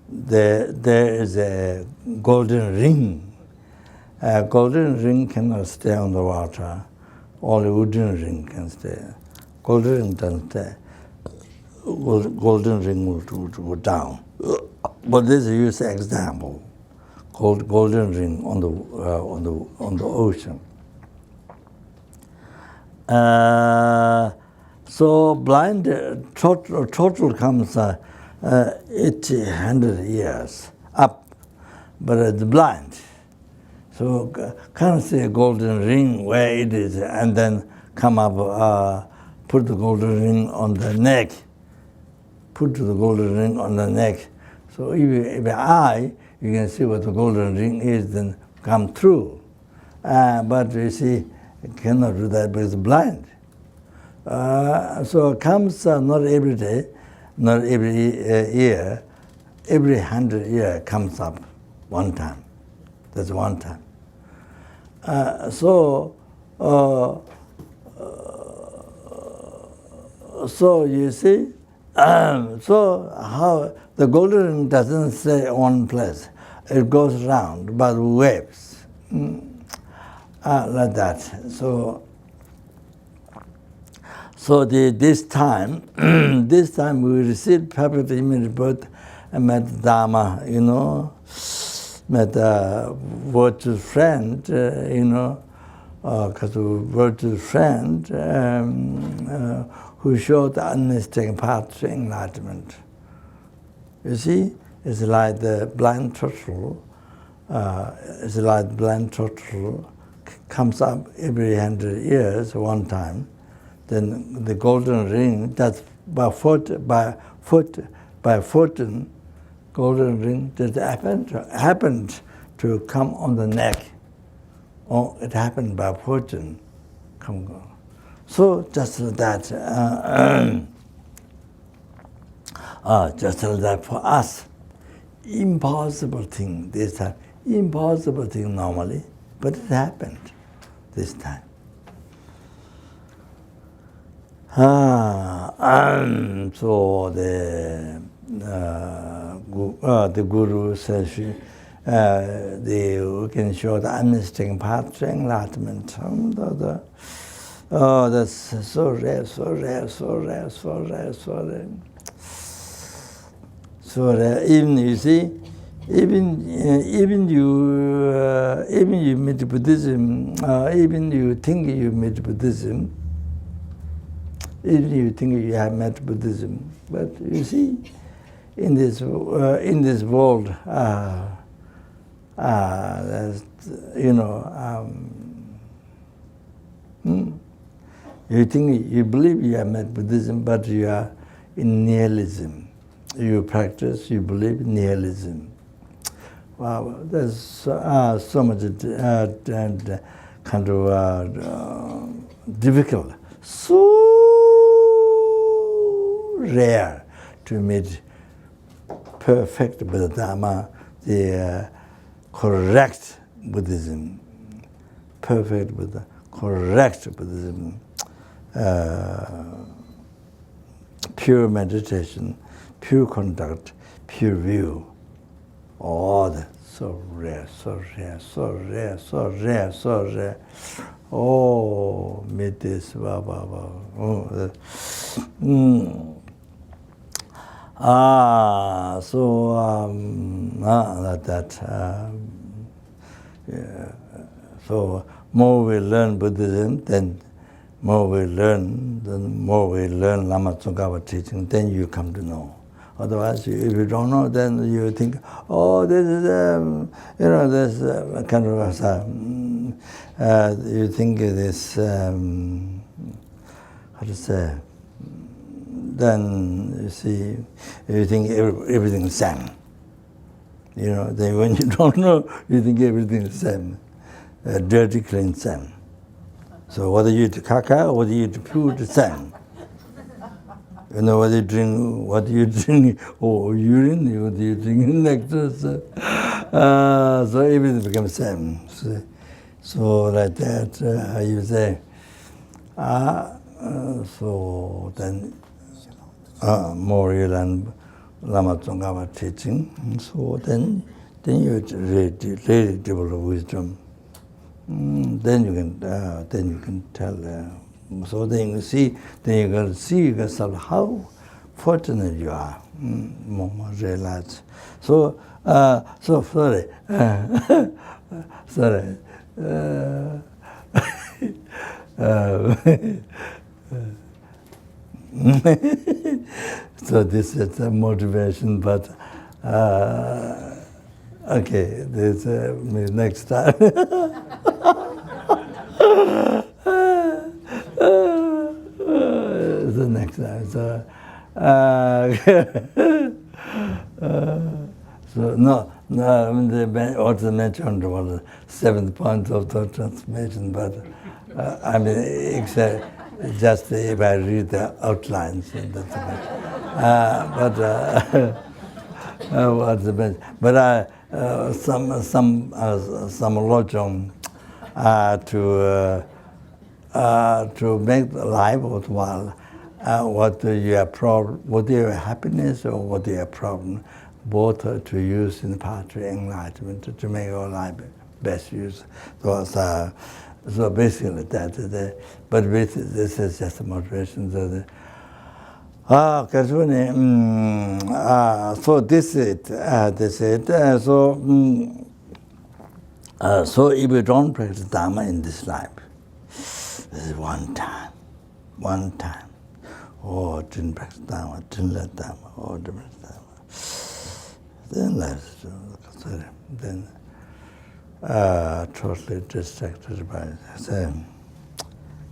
there is a golden ring. A golden ring cannot stay on the water. Only wooden ring can stay. Golden ring doesn't stay. Golden ring will go down. But this is an example. Golden ring on the ocean. So blind total comes 800 years up, but it's blind. So can't see a golden ring where it is, and then come up, put the golden ring on the neck. Put the golden ring on the neck. So if you eye, you can see what the golden ring is, then come through. But you see, you cannot do that because it's blind. So it comes not every day, not every year, every 100 years comes up one time. That's one time. So you see, so how the golden ring doesn't stay on one place. It goes around by waves. like that. So this time, this time we received perfect image birth and met Dharma, met a virtuous friend, because virtuous friend who showed the unmistakable path to enlightenment. You see, it's like the blind turtle. It's like the blind turtle comes up every 100 years one time. Then the golden ring, that's by fortune, golden ring just happened to come on the neck. Oh, it happened by fortune. So just like that, just like that for us, impossible thing this time, impossible thing normally, but it happened this time. So the Guru says we can show the unmistakable path to enlightenment. Oh, that's so rare, so rare, so rare, so rare, so rare. So rare. Even you see, even you meet Buddhism, even you think you meet Buddhism. Even you think you have met Buddhism, but you see, in this world, you think you believe you have met Buddhism, but you are in nihilism. You practice, you believe in nihilism. Wow, there's so much kind of difficult. So rare to meet perfect Buddha, the correct Buddhism, perfect Buddha, correct Buddhism, pure meditation, pure conduct, pure view. Oh, that's so rare, so rare, so rare, so rare, so rare. Oh, meet this, wow, wow, wow. Oh, so more we learn Buddhism, then more we learn Lama Tsongkhapa teaching, then you come to know. Otherwise, if you don't know, then you think, oh, this is, this kind of, you think this, how to say, then you see, you think everything is same. Then when you don't know, you think everything is same. Dirty, clean, same. So whether you eat caca or whether you eat food, same. Whether you drink or urine, whether you drink nectar, so everything becomes same. So like that, you say, so then more you learn Lama Tsongkhapa teaching, so then you really develop wisdom. Then you can tell. So then you can see yourself how fortunate you are. More realize. So sorry, sorry. So this is a motivation, but okay, there's next time. The next time. So no, they also mentioned was the 7th point of the transformation, but except just if I read the outlines, that's but what's the best? But some lojong to make the life worthwhile. What your problem, what your happiness or what your problem, both to use in the path to enlightenment to make our life best use. So So basically that, but this is just a motivation. So so this is it. So if you don't practice Dharma in this life, this is one time. Oh, didn't practice Dharma, didn't let Dharma, oh, didn't practice Dharma. Then life, then totally distracted by saying,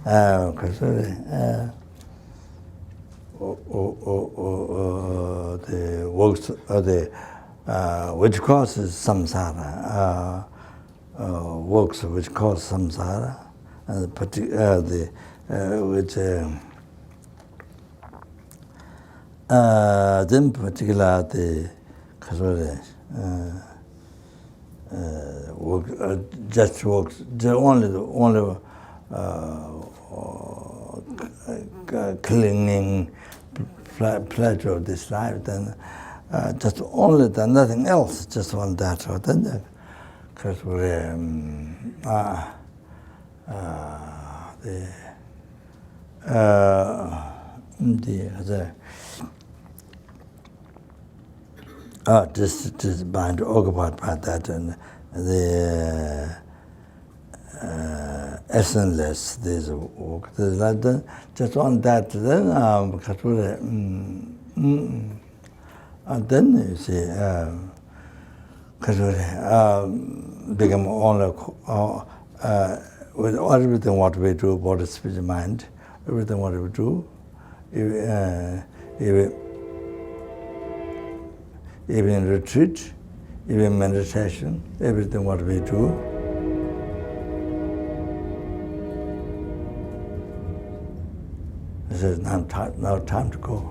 the works, which causes samsara, works which cause samsara, which then particular the work, just works, the only clinging pleasure of this life, then just only that, nothing else, just on that. So then, because this mind occupied by that, and the essenceless, this work, just on that, then and then you see, become only with everything what we do, body, speech, mind, everything what we do, even retreat, even meditation, everything what we do. This is now time to go.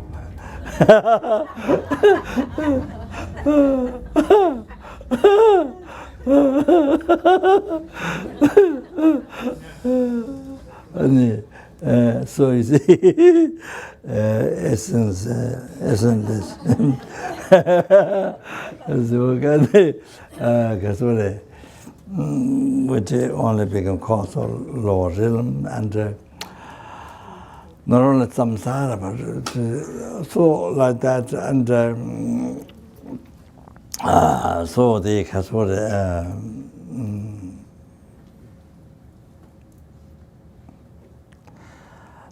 So you see, essence is which only become cause of lower realm, and not only samsara, but so like that, and so the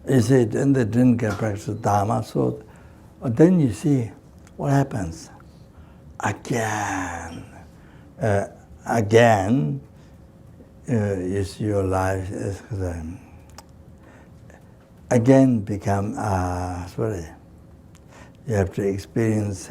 you see, then they didn't get practice Dharma, so then you see what happens. Again, you see your life is again become you have to experience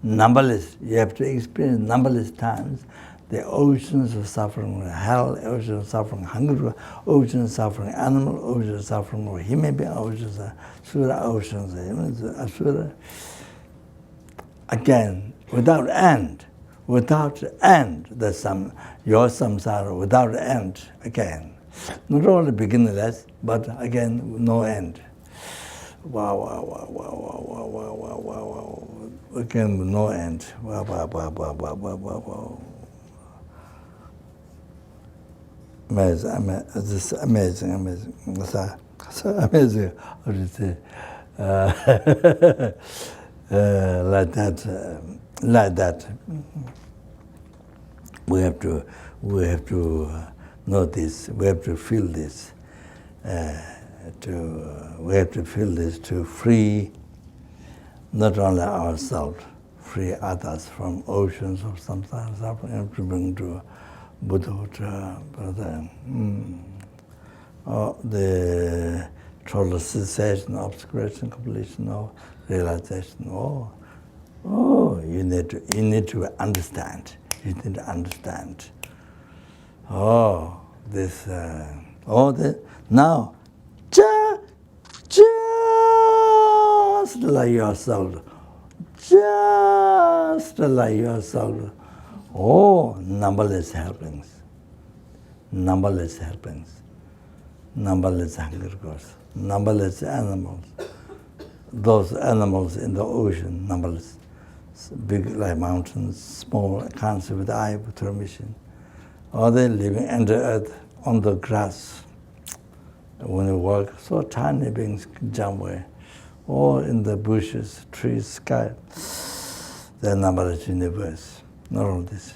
numberless. You have to experience numberless times the oceans of suffering, hell, oceans of suffering, hunger, oceans of suffering, animal, oceans of suffering, or human being, oceans of sura, oceans of asura. Again, without end, your samsara without end. Again, not only beginningless, but again no end. Wow. Again, no end. Wow. Amazing. This is amazing. So amazing. How do you say? Like that. We have to know this. We have to feel this. We have to feel this to free not only ourselves, free others from oceans of samsara suffering, and to bring to Buddhahood, the total cessation, obscuration, completion, realization. You need to understand. You need to understand. This. Now, just like yourself. Just like yourself. Numberless helpings. Numberless hunger gods. Numberless animals. Those animals in the ocean, numberless. Big like mountains, small, I can't see with the eye, with permission. or they living under earth on the grass. When you walk, so tiny beings can jump away, or in the bushes, trees, sky. The numberless universe, not all this.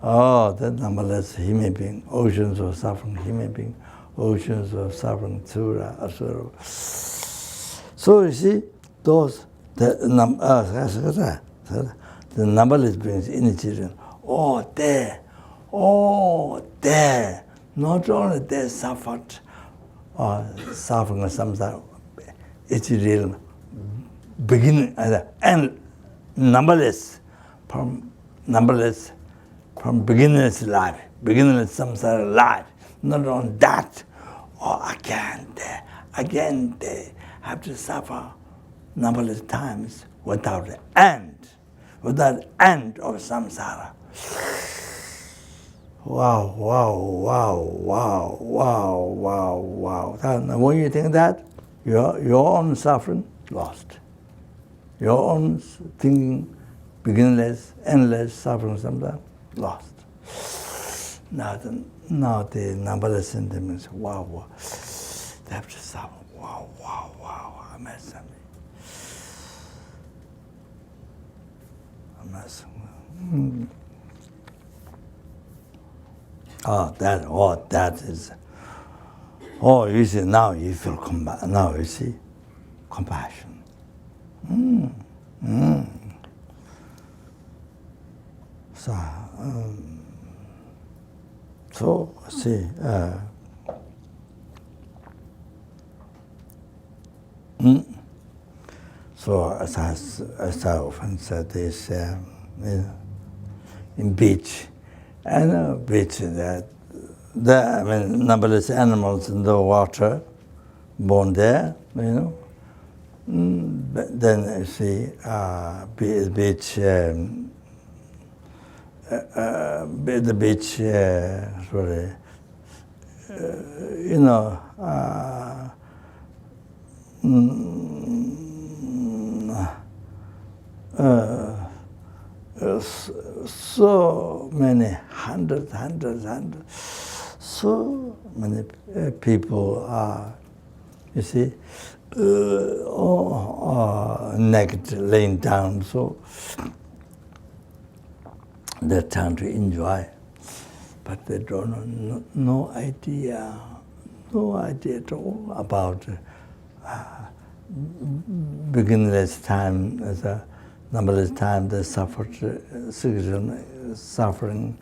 Oh, the numberless human being, oceans of suffering human being, oceans of suffering Sura, Asura. So you see, those, the numberless beings in children, oh, there, not only they suffered, suffering of samsara, it's real, beginning, and numberless, from beginningless life, beginningless samsara life. Not only that, again they have to suffer numberless times without end of samsara. Wow. And when you think that, your own suffering lost. Your own thinking, beginningless, endless suffering, sometimes lost. Now the numberless sentiments, wow. They have to suffer. Wow. Amazing. That is. You see, now you feel now you see compassion. So see, so as I often said this in beach, and beach that numberless animals in the water, born there, Then you see beach. The beach, so many hundreds, so many people are, you see, naked, laying down, so they're trying to enjoy, but they don't know, no idea at all about beginningless time, as a numberless time they suffered suffering,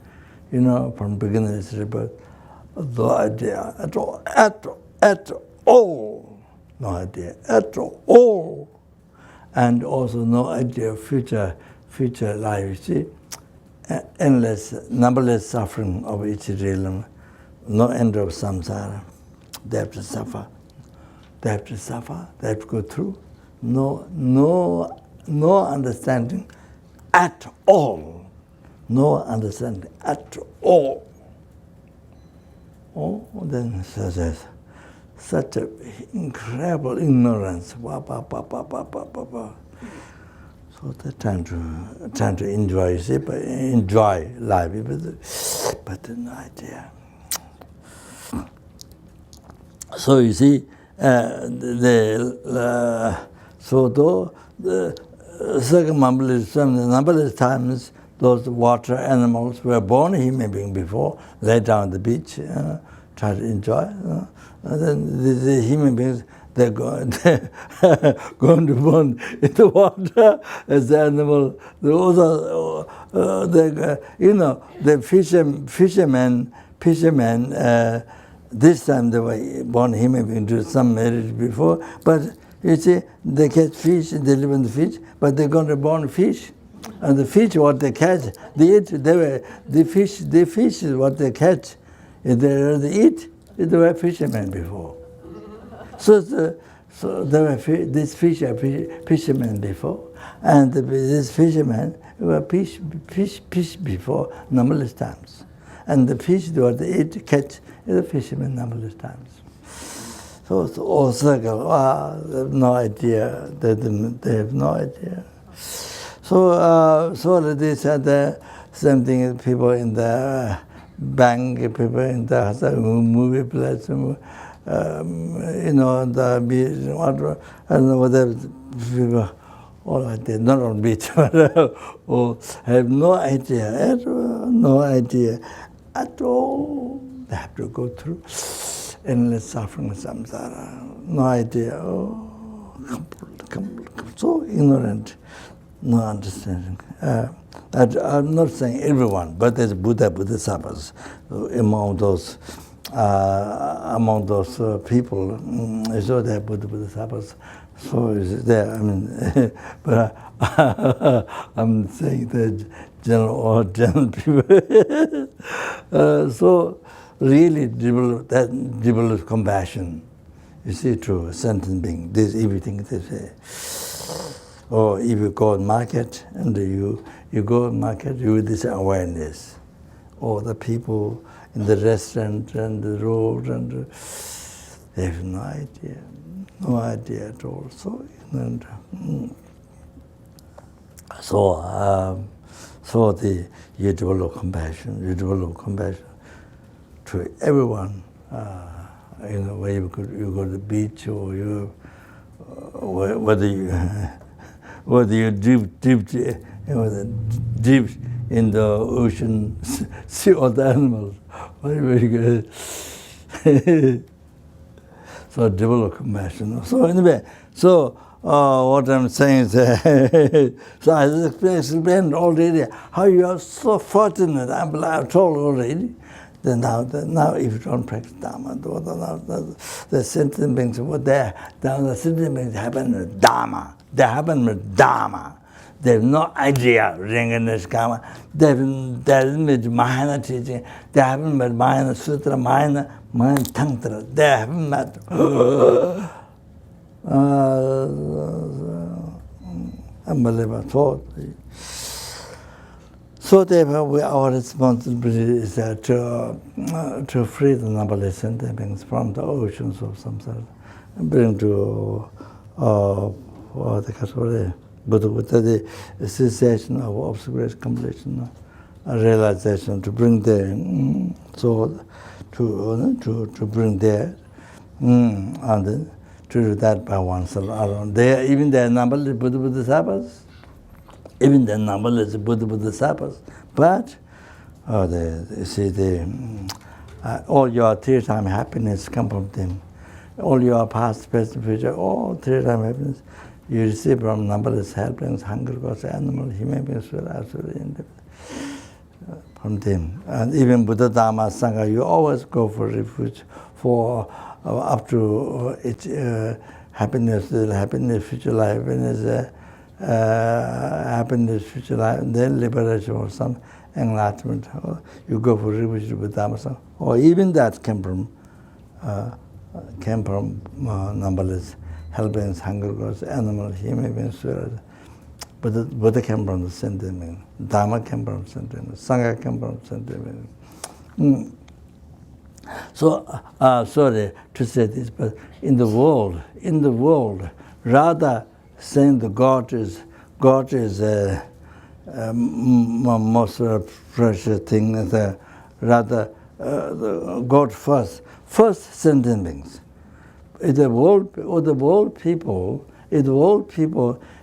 from beginningless rebirth. No idea at all, no idea at all, and also no idea of future life. You see, endless, numberless suffering of each realm, no end of samsara. They have to suffer. They have to go through. No understanding at all. No understanding at all. Oh, then such an incredible ignorance. So they're trying to enjoy, you see, but enjoy life, but no idea. So you see, so though the numberless times those water animals were born human being before, lay down on the beach, try to enjoy. And then the human beings, they're going to born in the water as the animal. The fishermen. This time they were born human being to some marriage before, but you see, they catch fish, they live in the fish, but they're going to born fish. And the fish, what they catch, they eat. The fish is what they catch. If they eat, they were fishermen before. So there were these fishermen before, and these fishermen were fish before numberless times. And the fish what they eat, catch, is the fishermen numberless times. So it's all circle. They have no idea. They have no idea. So these are the same thing. People in the bang people in the movie place, the beach, whatever, and whatever people, all like that, not on beach, or have no idea at all. They have to go through endless suffering, samsara, no idea, so ignorant, no understanding. I'm not saying everyone, but there's Bodhisattvas among those people. So there are Bodhisattvas. So is there. I mean, but I'm saying the general people. So really develop compassion. You see, to a sentient being, this everything they say. Or if you go to market and you go to market with this awareness, or the people in the restaurant and the road, and they have no idea at all. So, you develop compassion to everyone. Where you go to the beach, or whether you deep in the ocean, see all the animals. Very good. So develop compassion. So anyway, what I'm saying is, so I explained already how you are so fortunate. I've told already. Then now if you don't practice Dharma, the sentient beings were there. Now the sentient beings happen with Dharma. They happen with Dharma. They have no idea, Ringanesh Karma. They haven't with Mahayana teaching. They haven't with Mahayana Sutra, Mahayana Tantra. They haven't met. Unbelievable thought. So therefore, our responsibility is to free the numberless sentient beings from the oceans of samsara and bring to the cessation of obscuration, completion, realization, to bring the soul to bring there, and then to do that by oneself alone. Even their numberless Bodhisattvas. Even the numberless Bodhisattvas, but all your three-time happiness come from them. All your past, present, future, all three-time happiness you receive from numberless helplings, hunger, gods, animals, human beings, from them. And even Buddha, Dharma, Sangha, you always go for refuge for up to happiness, future life, happiness, future life, and then liberation or some enlightenment. You go for refuge with Dharma, or even that came from numberless helplings, hunger, gods, animals, human beings. But Buddha came from the sentient being. Dharma came from sentient being. Sangha came from sentient being. So, sorry to say this, but in the world, rather saying the God is most precious thing. Rather, God first sentient beings. The world people,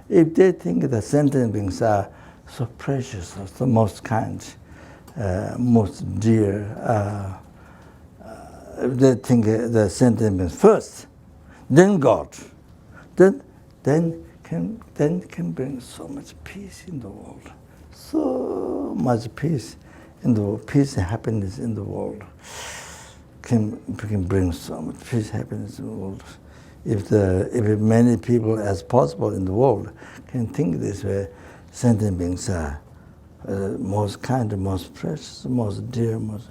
if they think the sentient beings are so precious, the most kind, most dear, if they think the sentient beings first, then God, then can bring so much peace in the world, so much peace in the world, peace and happiness in the world. Can bring so much peace, happiness in the world. If many people as possible in the world can think this way, sentient beings are most kind, most precious, most dear, most.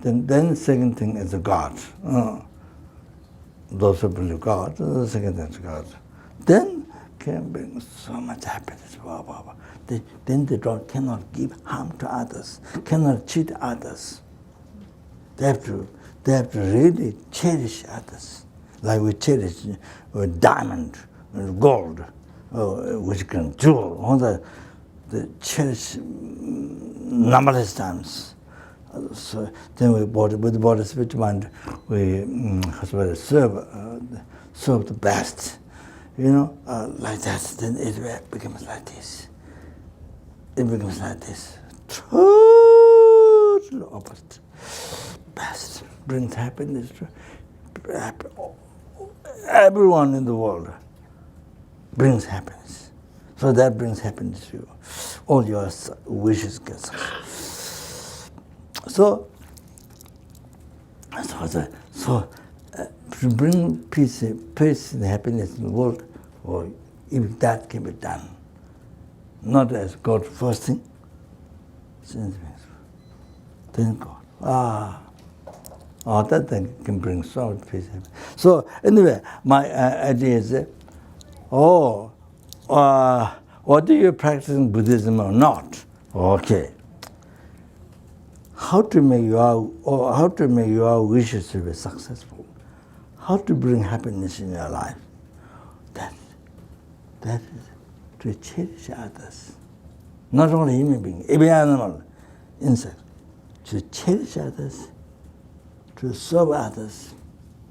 Then second thing is the God. Those who believe God, the second thing is God. Then can bring so much happiness. Then they cannot give harm to others, cannot cheat others. They have to really cherish others, like we cherish diamond, gold, which can jewel, all that. the cherish numberless times. So then with the body, spirit, mind, we serve the best. Like that, then it becomes like this. It becomes like this. Totally opposite. Best. Brings happiness to everyone in the world. Brings happiness. So that brings happiness to you. All your wishes get success. So to bring peace and happiness in the world, or if that can be done, not as God first thing, then God. That thing can bring so much peace. So anyway, my idea is, whether you're practicing Buddhism or not, okay. How to make your wishes to be successful? How to bring happiness in your life? That is to cherish others. Not only human beings, every animal, insect. To cherish others, to serve others,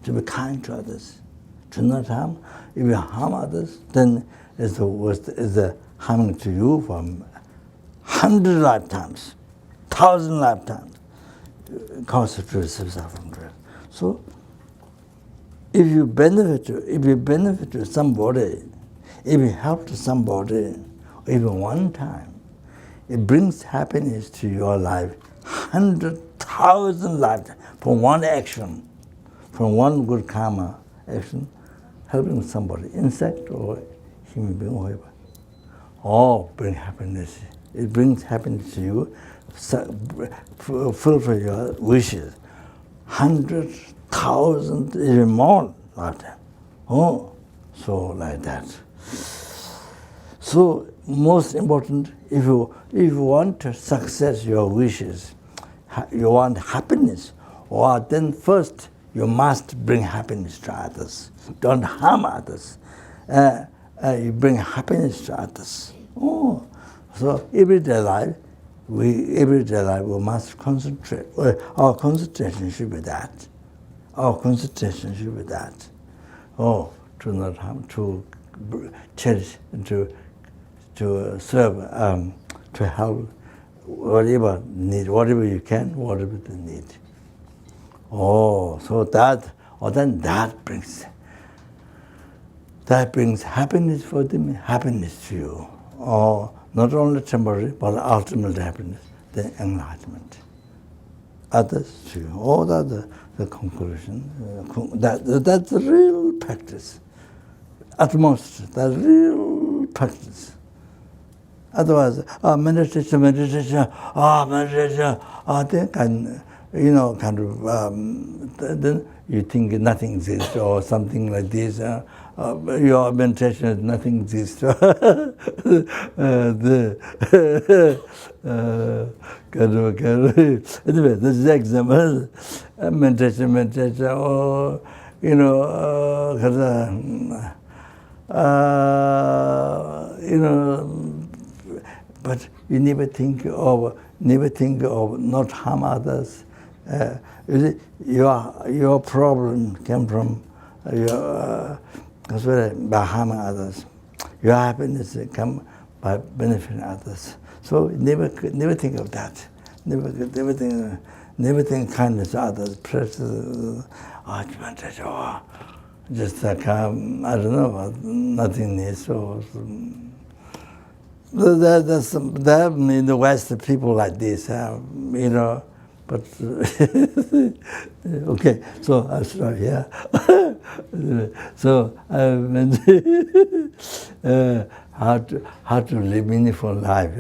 to be kind to others, to not harm. If you harm others, then it's the worst, is the harming to you from 100 lifetimes, 1,000 lifetimes, constitutes suffering. So, if you benefit to somebody, if you help to somebody, even one time, it brings happiness to your life 100,000 lifetimes from one action, from one good karma action, helping somebody, insect or human being, whatever. All bring happiness. It brings happiness to you, fulfill your wishes. 100,000, even more lifetime. So like that. So most important, if you want to success your wishes, you want happiness, then first you must bring happiness to others. Don't harm others. You bring happiness to others. So everyday life, we must concentrate. Our concentration should be that. Our concentration should be that. To not harm, to cherish, to serve, to help, whatever need, whatever you can, whatever they need. So then that brings happiness for them, happiness to you. Not only temporary, but ultimate happiness, the enlightenment. Others to you. That's the conclusion. That's the real practice. At most, the real practice. Otherwise, meditation, then you think nothing exists or something like this. Your meditation is nothing exists. Anyway, this is example. Meditation, but you never think of not harm others. Your problem came from by harming others. Your happiness come by benefiting others. So never think of that. Never think kindness to others. Just like I don't know, nothingness or. There in the West, people like this, but okay, so I'll start here. So I meant how to live meaningful life.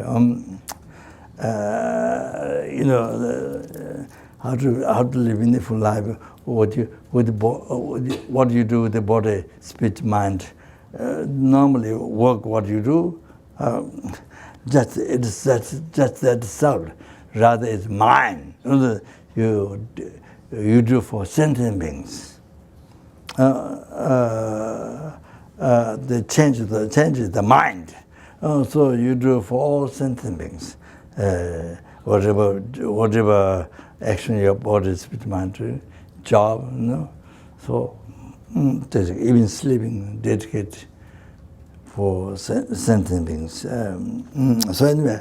How to live meaningful life. What do you do with the body, spirit, mind? Normally, work. What you do. Just that self, rather it's mine. You do for sentient beings. The change the mind. So you do for all sentient beings. Whatever action your body, spirit, mind do, job, So even sleeping, dedicate for sentient beings. So anyway,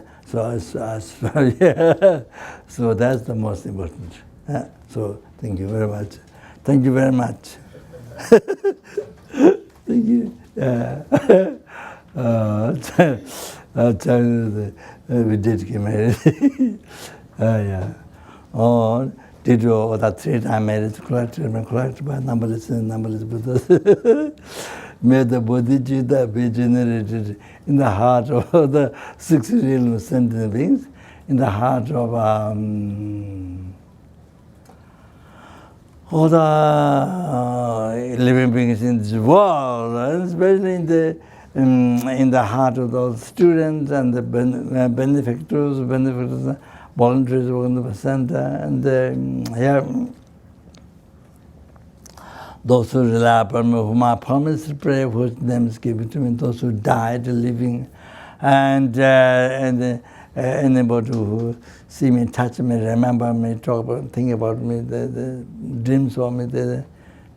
yeah. So that's the most important. So thank you very much. Thank you very much. Thank you. We did get married. Yeah. Oh, did you that 3-time marriage collected by numberless Buddhas? May the Bodhicitta be generated in the heart of the 6 realm sentient beings, in the heart of all the living beings in this world, and especially in the heart of those students and the benefactors, volunteers working in the center, and those who rely upon me, whom I promised to pray, whose names given to me, those who died living, and anybody who see me, touch me, remember me, talk about, think about me, the dreams of me, the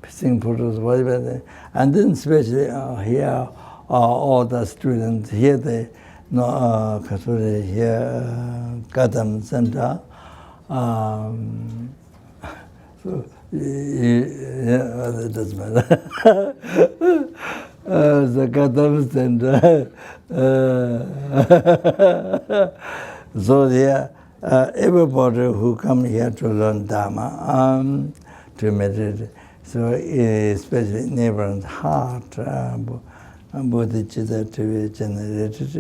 seeing photos, whatever. And then especially here, all the students here, here, Kadampa Center. So, yeah, that doesn't matter. The Kadampa Center. So there, everybody who come here to learn Dharma, to meditate, so especially in everyone's heart, bodhicitta to be generated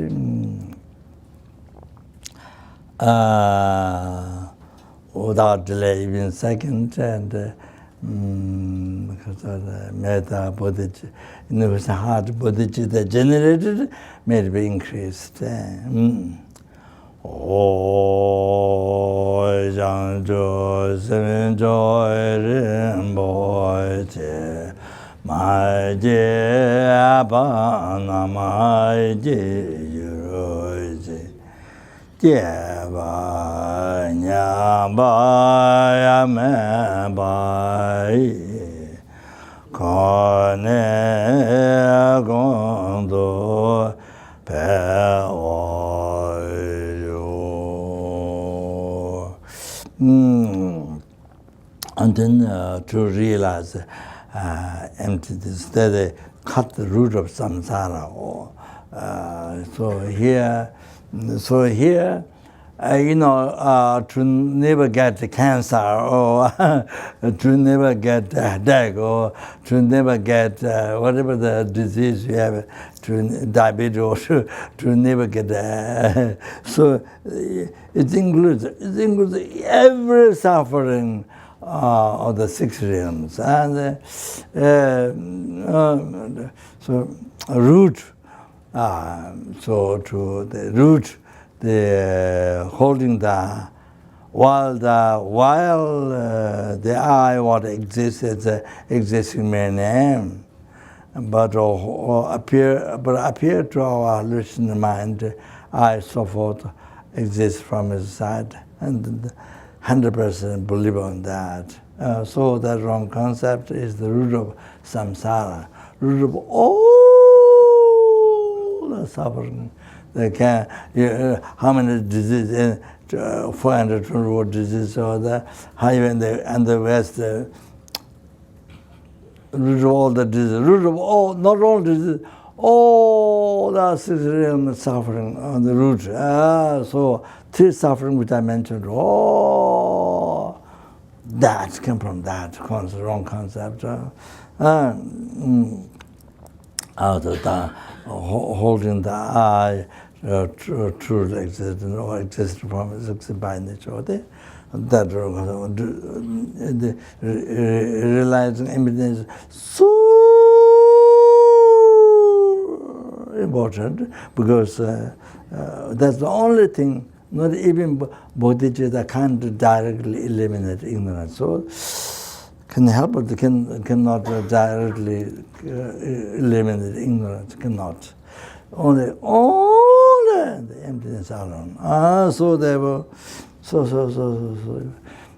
without delay, even second, and because of the metta bodhicitta, in whose heart bodhicitta generated, may be increased. Oh, Jang Jo, Seven Joy, Rimbo, My Je, Abana, My Je, Yuro, Jeva, Nyamba, Yameba, Kone, Gondo, Pe, and then to realize emptiness, that they cut the root of samsara. So here, to never get cancer or to never get headache or to never get whatever the disease you have, to diabetes or to never get so it includes every suffering of the 6 realms, and so root. So to the root, the holding while the I what exists as a existing mere name, but appear to our hallucinating mind, I so forth exists from his side, and 100% believe on that. So that wrong concept is the root of samsara, root of all the suffering. How many diseases, 424 diseases, or the higher and the west, root of all the diseases, root of all, not all diseases, all the 6 realm suffering on the root. So 3 suffering which I mentioned, that came from that wrong concept. Out of the holding the I, truth exists or exists from exists by nature. That realizing evidence so important, because that's the only thing. Not even bodhicitta can't directly eliminate ignorance. So can help, but cannot directly eliminate ignorance. Cannot. Only all the emptiness alone. So they were, so.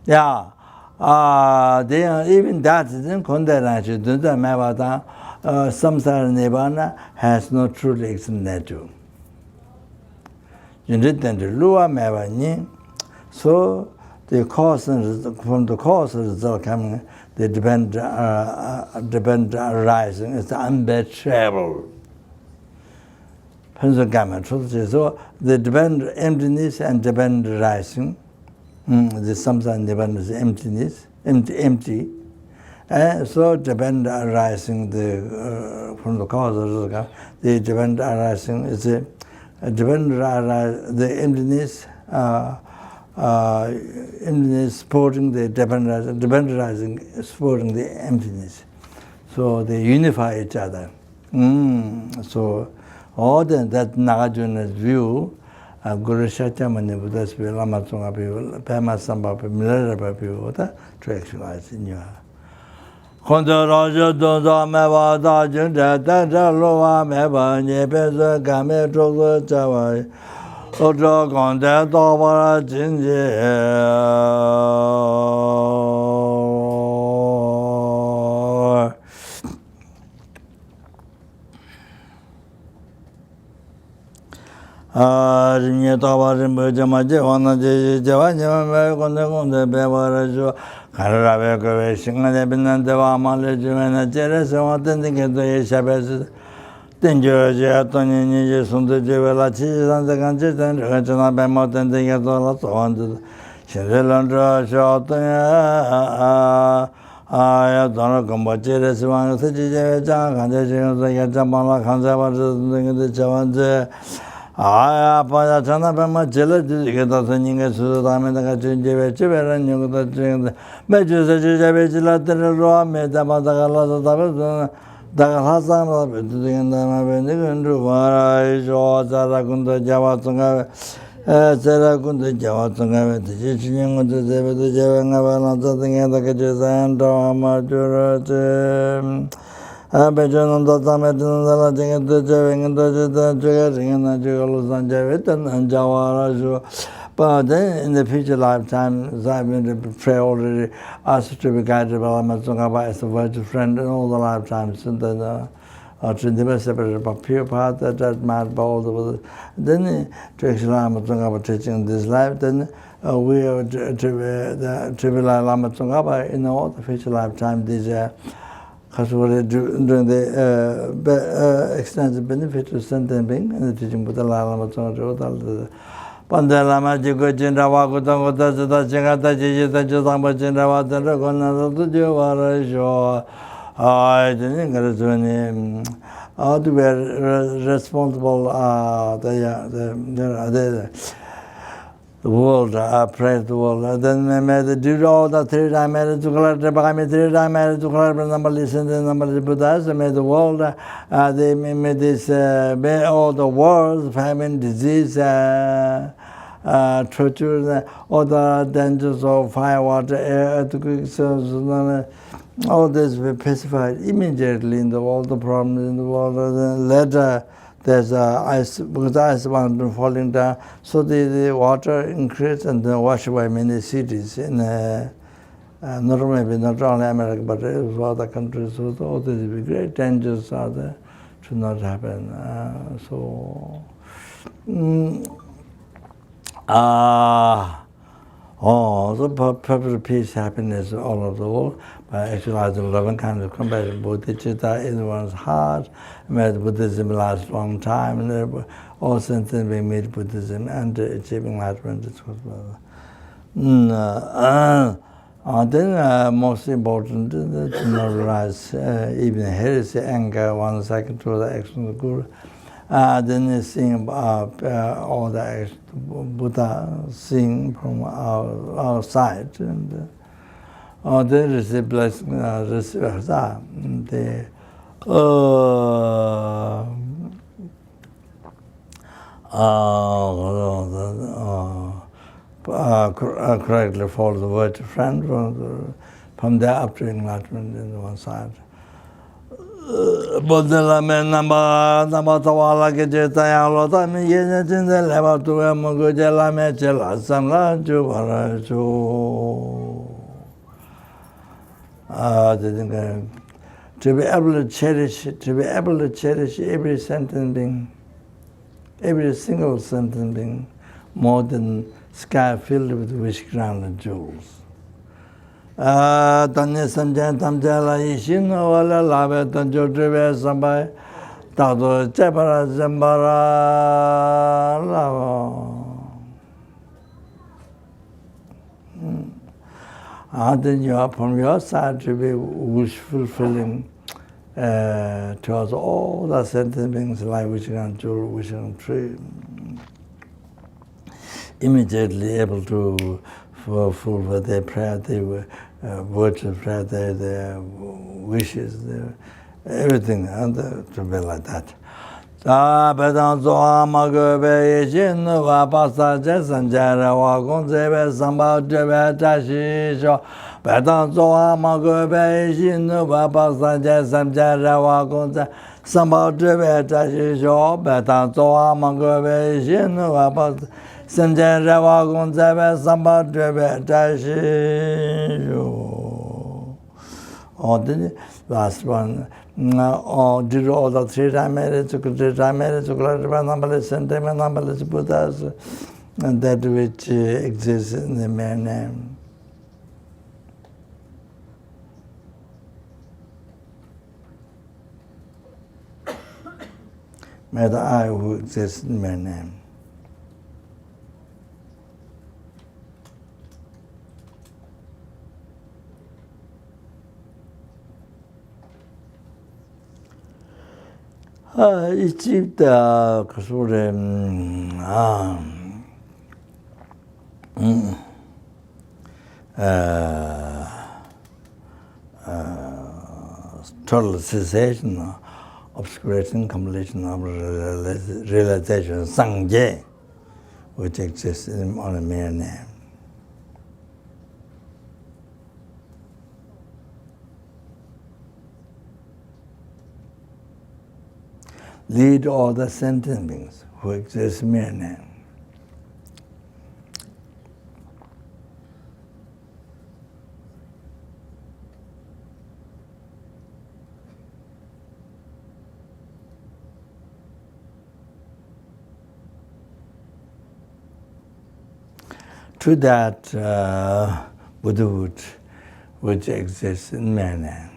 Yeah. They are, even that isn't Kondaraj, Dunda Mavata, Samsara Nirvana has no truly existent nature. You read the Lua Mavani, so the cause and from the cause of the result coming, they depend arising, it's unbearable. So the depend emptiness and depend rising. The samsara nirvana is emptiness, empty. So depend arising from the cause of the depend arising is the emptiness. Emptiness supporting the depend arising supporting the emptiness. So they unify each other. So all that Nagajuna's view. Guru Shakyamuni Buddha's view, Lama Tsonga view, Pema Samba view, Mileraba view, to actualize in you. Konda Raja Doza Meva Dajun Jata Loa Meva Nyepeza Game Trogo Chawa Ojo Konda Dovara Jinji Rinya Tawarin Bujamaji, Wana Javanya, Konda Bevarajo, Karabeka, Shingan, Devama, Lejuana, Jeres, authentic Shabes, Danger, Tony, Sunda Jevela, and the country, and Regina Bemot, and the Yatola, on the Shindelandra, Shotaya. I don't know what Jeres, one of the Javan, and the Yamala, Hansa, the Javans. I Pajana Pama jealous to get the singing as the time and the Chiver and you got the Major Javila, the Roa, made the Matagala, the Hassan of the Vendru, Zarakunda Javatunga, Zarakunda Javatunga, the Chichin, the Javanga, something at the Kajasan, Amadura. Bejan the Tamet and the Latin the Javing and the Jagging and the Jigals and Javit and Jawara. But then in the future lifetime, I've been to pray already, asked to be guided by Matsunga as a virtual friend in all the lifetimes. And then Trinity separated by pure path that mad by all the then to actually Matsunga teaching this life, then we are Tribula Lamatsunga in all the future lifetime. These because we're doing the extensive benefit to sentient being and the teaching Buddha Lama Tsonga Pandalama Jigo Jindawa Gutanga Chingata Jita Jitamba Jindawa Tendrakona to Jawara Shaw. I didn't get to any how to be responsible the world, I praise the world. Then I made do all the 3 times married to collect, I made 3 times married to collect, number listen to the number of Buddhas. I made the world, they made this, all the wars, famine, disease, torture, all the dangers of fire, water, air, earthquakes, all this were pacified immediately in the world, the problems in the world. Later, there's ice, because ice mountain falling down, so the water increased and then washed away many cities in not only America, but other countries. So all these great dangers are there to not happen. So perfect peace, happiness all over the world. By actualizing 11 kinds of compassion, bodhicitta in one's heart, made Buddhism last a long time, and all sentient being made Buddhism and achieving enlightenment. Then most important to not realize even heresy, anger, one second to the action of the Guru. Then seeing all the Buddha seeing from our side. And, they receive blessing, they correctly follow the virtue friend from there up to enlightenment in one side. Bodilame Namba Tawala Getayalo, Tami Yen the level to a Mogujela Mechela, Samla Juvarajo. To be able to cherish every sentence being, every single sentence being more than sky filled with wish-crowned and jewels. Tanya Sanjan Tamjala Ishin, Walla Lava, Tanjo Trive, Sambai, Tado Chapara, Zambara, Lava. Then you are from your side to be wish fulfilling towards all the sentient beings like wishing on jewel, wishing on tree. Immediately able to fulfill their prayer, their words of prayer, their wishes, everything, and to be like that. Bedan Zoha Magobe Yin Vapasa Jesanjara Wagonzebe Samba Jebe Tashisho Bedan Zoha Magobe Yin Vapasa Jesanjara Wagonze Samba Jebe Tashisho Bedan Zoha Magobe Yin Vapasa Sanjara Wagonzebe Samba Jebe Tashisho. Oh, the last one. Did all the three-time marriage, three-time marriage, numberless sentiment, numberless Buddhas, and that which exists in the mere name. May the I who exists in the mere name. Egypt, Kasure, total cessation, obscuration, completion of realization, Sangye, which exists on a mere name. Lead all the sentient beings who exist mere name. To that Buddhahood which exists in mere name.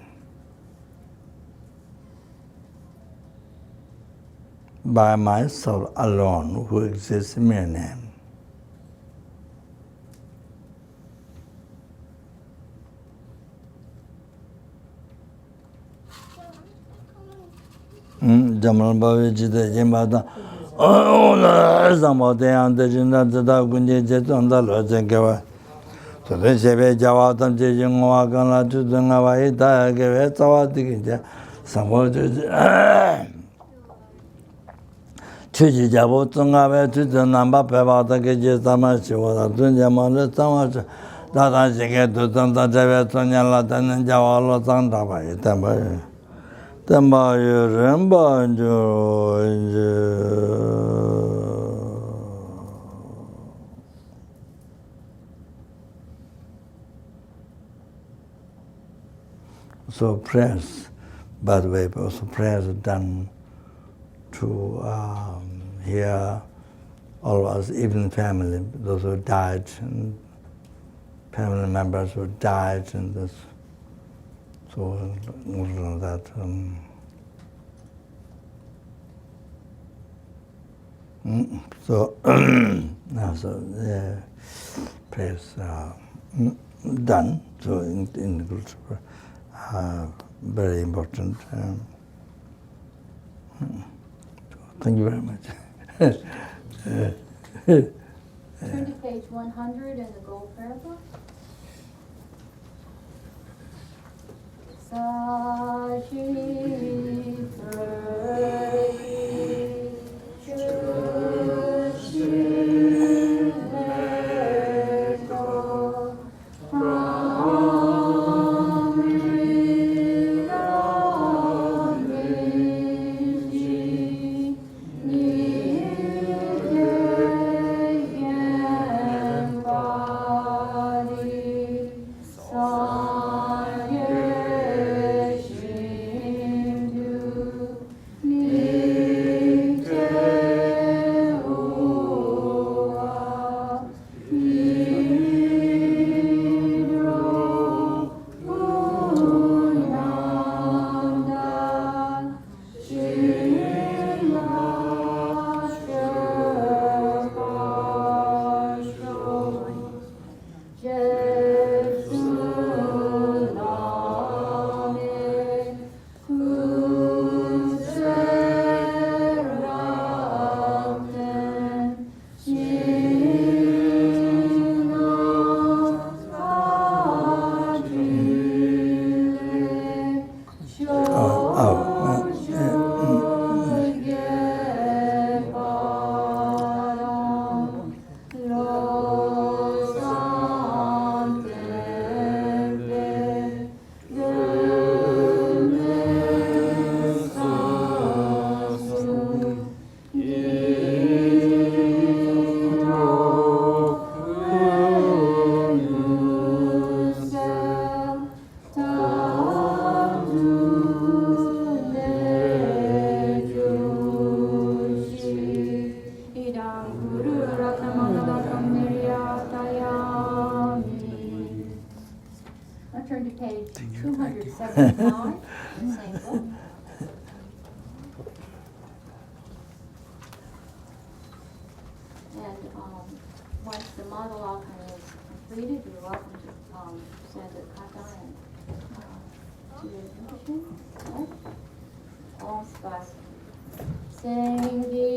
By my soul alone, who exists in mere name. Jamal Babaji, the Jimbata, Zambote, and the Jinata Gunji, on the Lojakawa. So they say, Javatam, Jing Wakana, to the Navaita, gave it our ticket. Some Chuji Jabo Tunga to the number Pavata Gages Tamashi was a Tunjaman Tamash that I should get to Santa Javatonia Latin and Javalo Santa by Tamba. Tamba, you remember, so prayers, by the way, also prayers are done to hear all of us, even family, those who died, and family members who died, and this, so that. So now, so yeah, prayers done. So in the culture, very important. Thank you very much. Turn to page 100 in the gold prayer book. Turn to page 279 in the same book. And once the monologue is completed, you're welcome to send a kata to your musician. Right? All spice. Sing the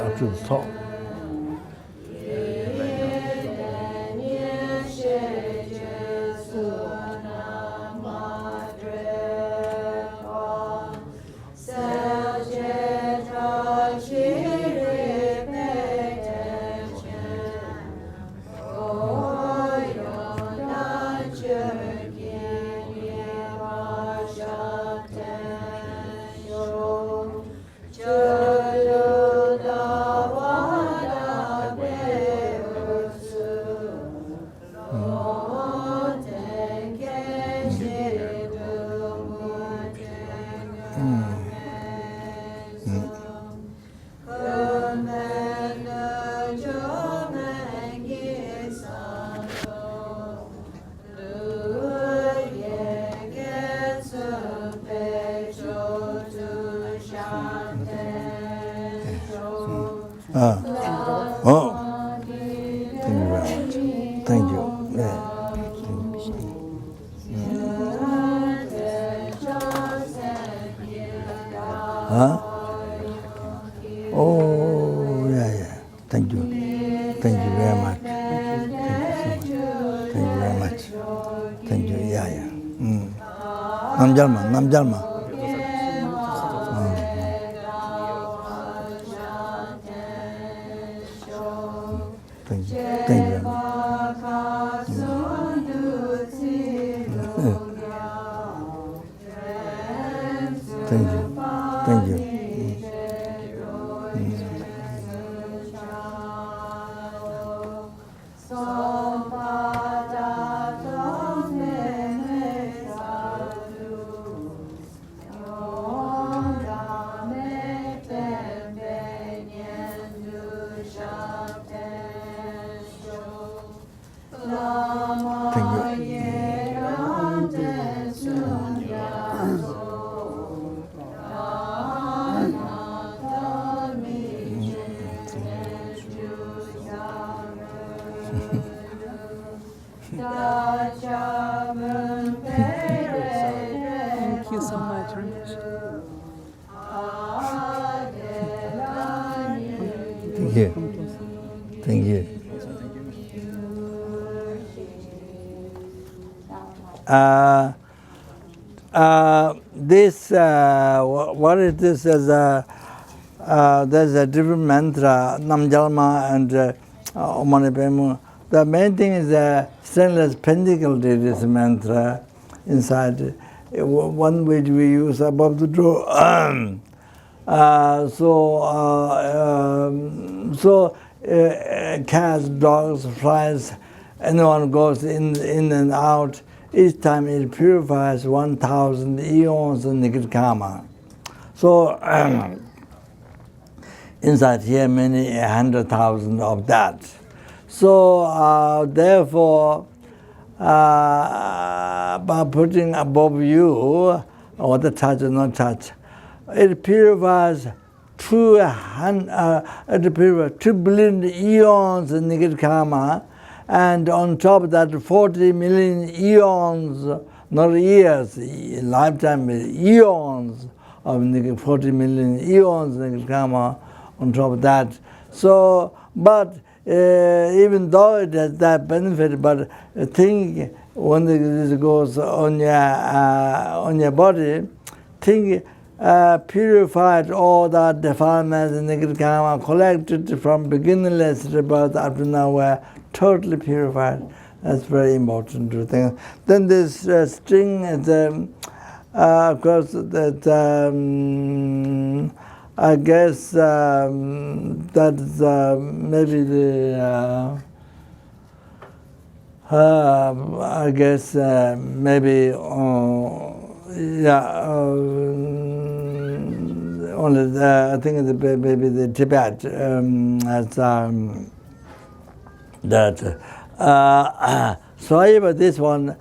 up to the top. Oh, thank you very much. Thank you. Yeah. Huh? Oh, yeah. Thank you. Thank you very much. Thank you so much. Thank you very much. Thank you. Yeah. 남잘마. Thank you. Thank you very much. Thank you. Thank you. Thank you so much, Ramesh. Thank you. Thank you. This what it is as a there's a different mantra, Namjalma and Omanipemu. The main thing is a stainless pentacle this mantra inside. One which we use above the door. Cats, dogs, flies, anyone goes in and out. Each time it purifies 1,000 eons of negative karma. So inside here, many 100,000 of that. So therefore, by putting above you, or the touch or not touch, it purifies 2 billion eons of negative karma, and on top of that 40 million eons, not years, lifetime, eons of negative 40 million eons of negative karma on top of that. So, but even though it has that benefit, but think when this goes on your body, think purified all that defilements and negative karma collected from beginningless rebirth up to now were totally purified. That's very important to think. Then this string is, of course, that I guess that's maybe the. I guess maybe only I think maybe the Tibet has that. So even this one,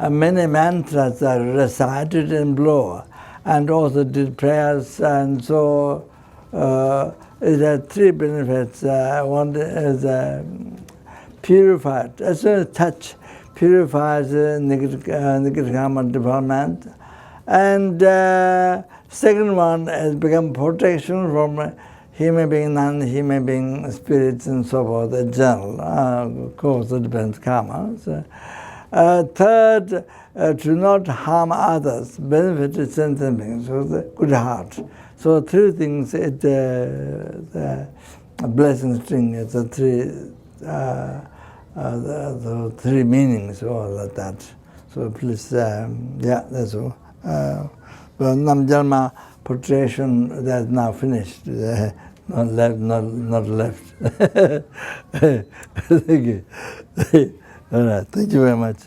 many mantras are recited in blow, and also did prayers, and so it has 3 benefits. One is purified. As soon as touch purifies negative karma development, and second one has become protection from human being, non-human being, spirits, and so forth. In general, of course, it depends karma. So, third, to not harm others, benefit sentient beings, so the good heart. So 3 things. It the blessing string. It's the 3 meanings, all of that. So please, yeah, that's all. Well, Namjalma portrayal that's now finished. Not left, not left. Thank you. All right, thank you very much.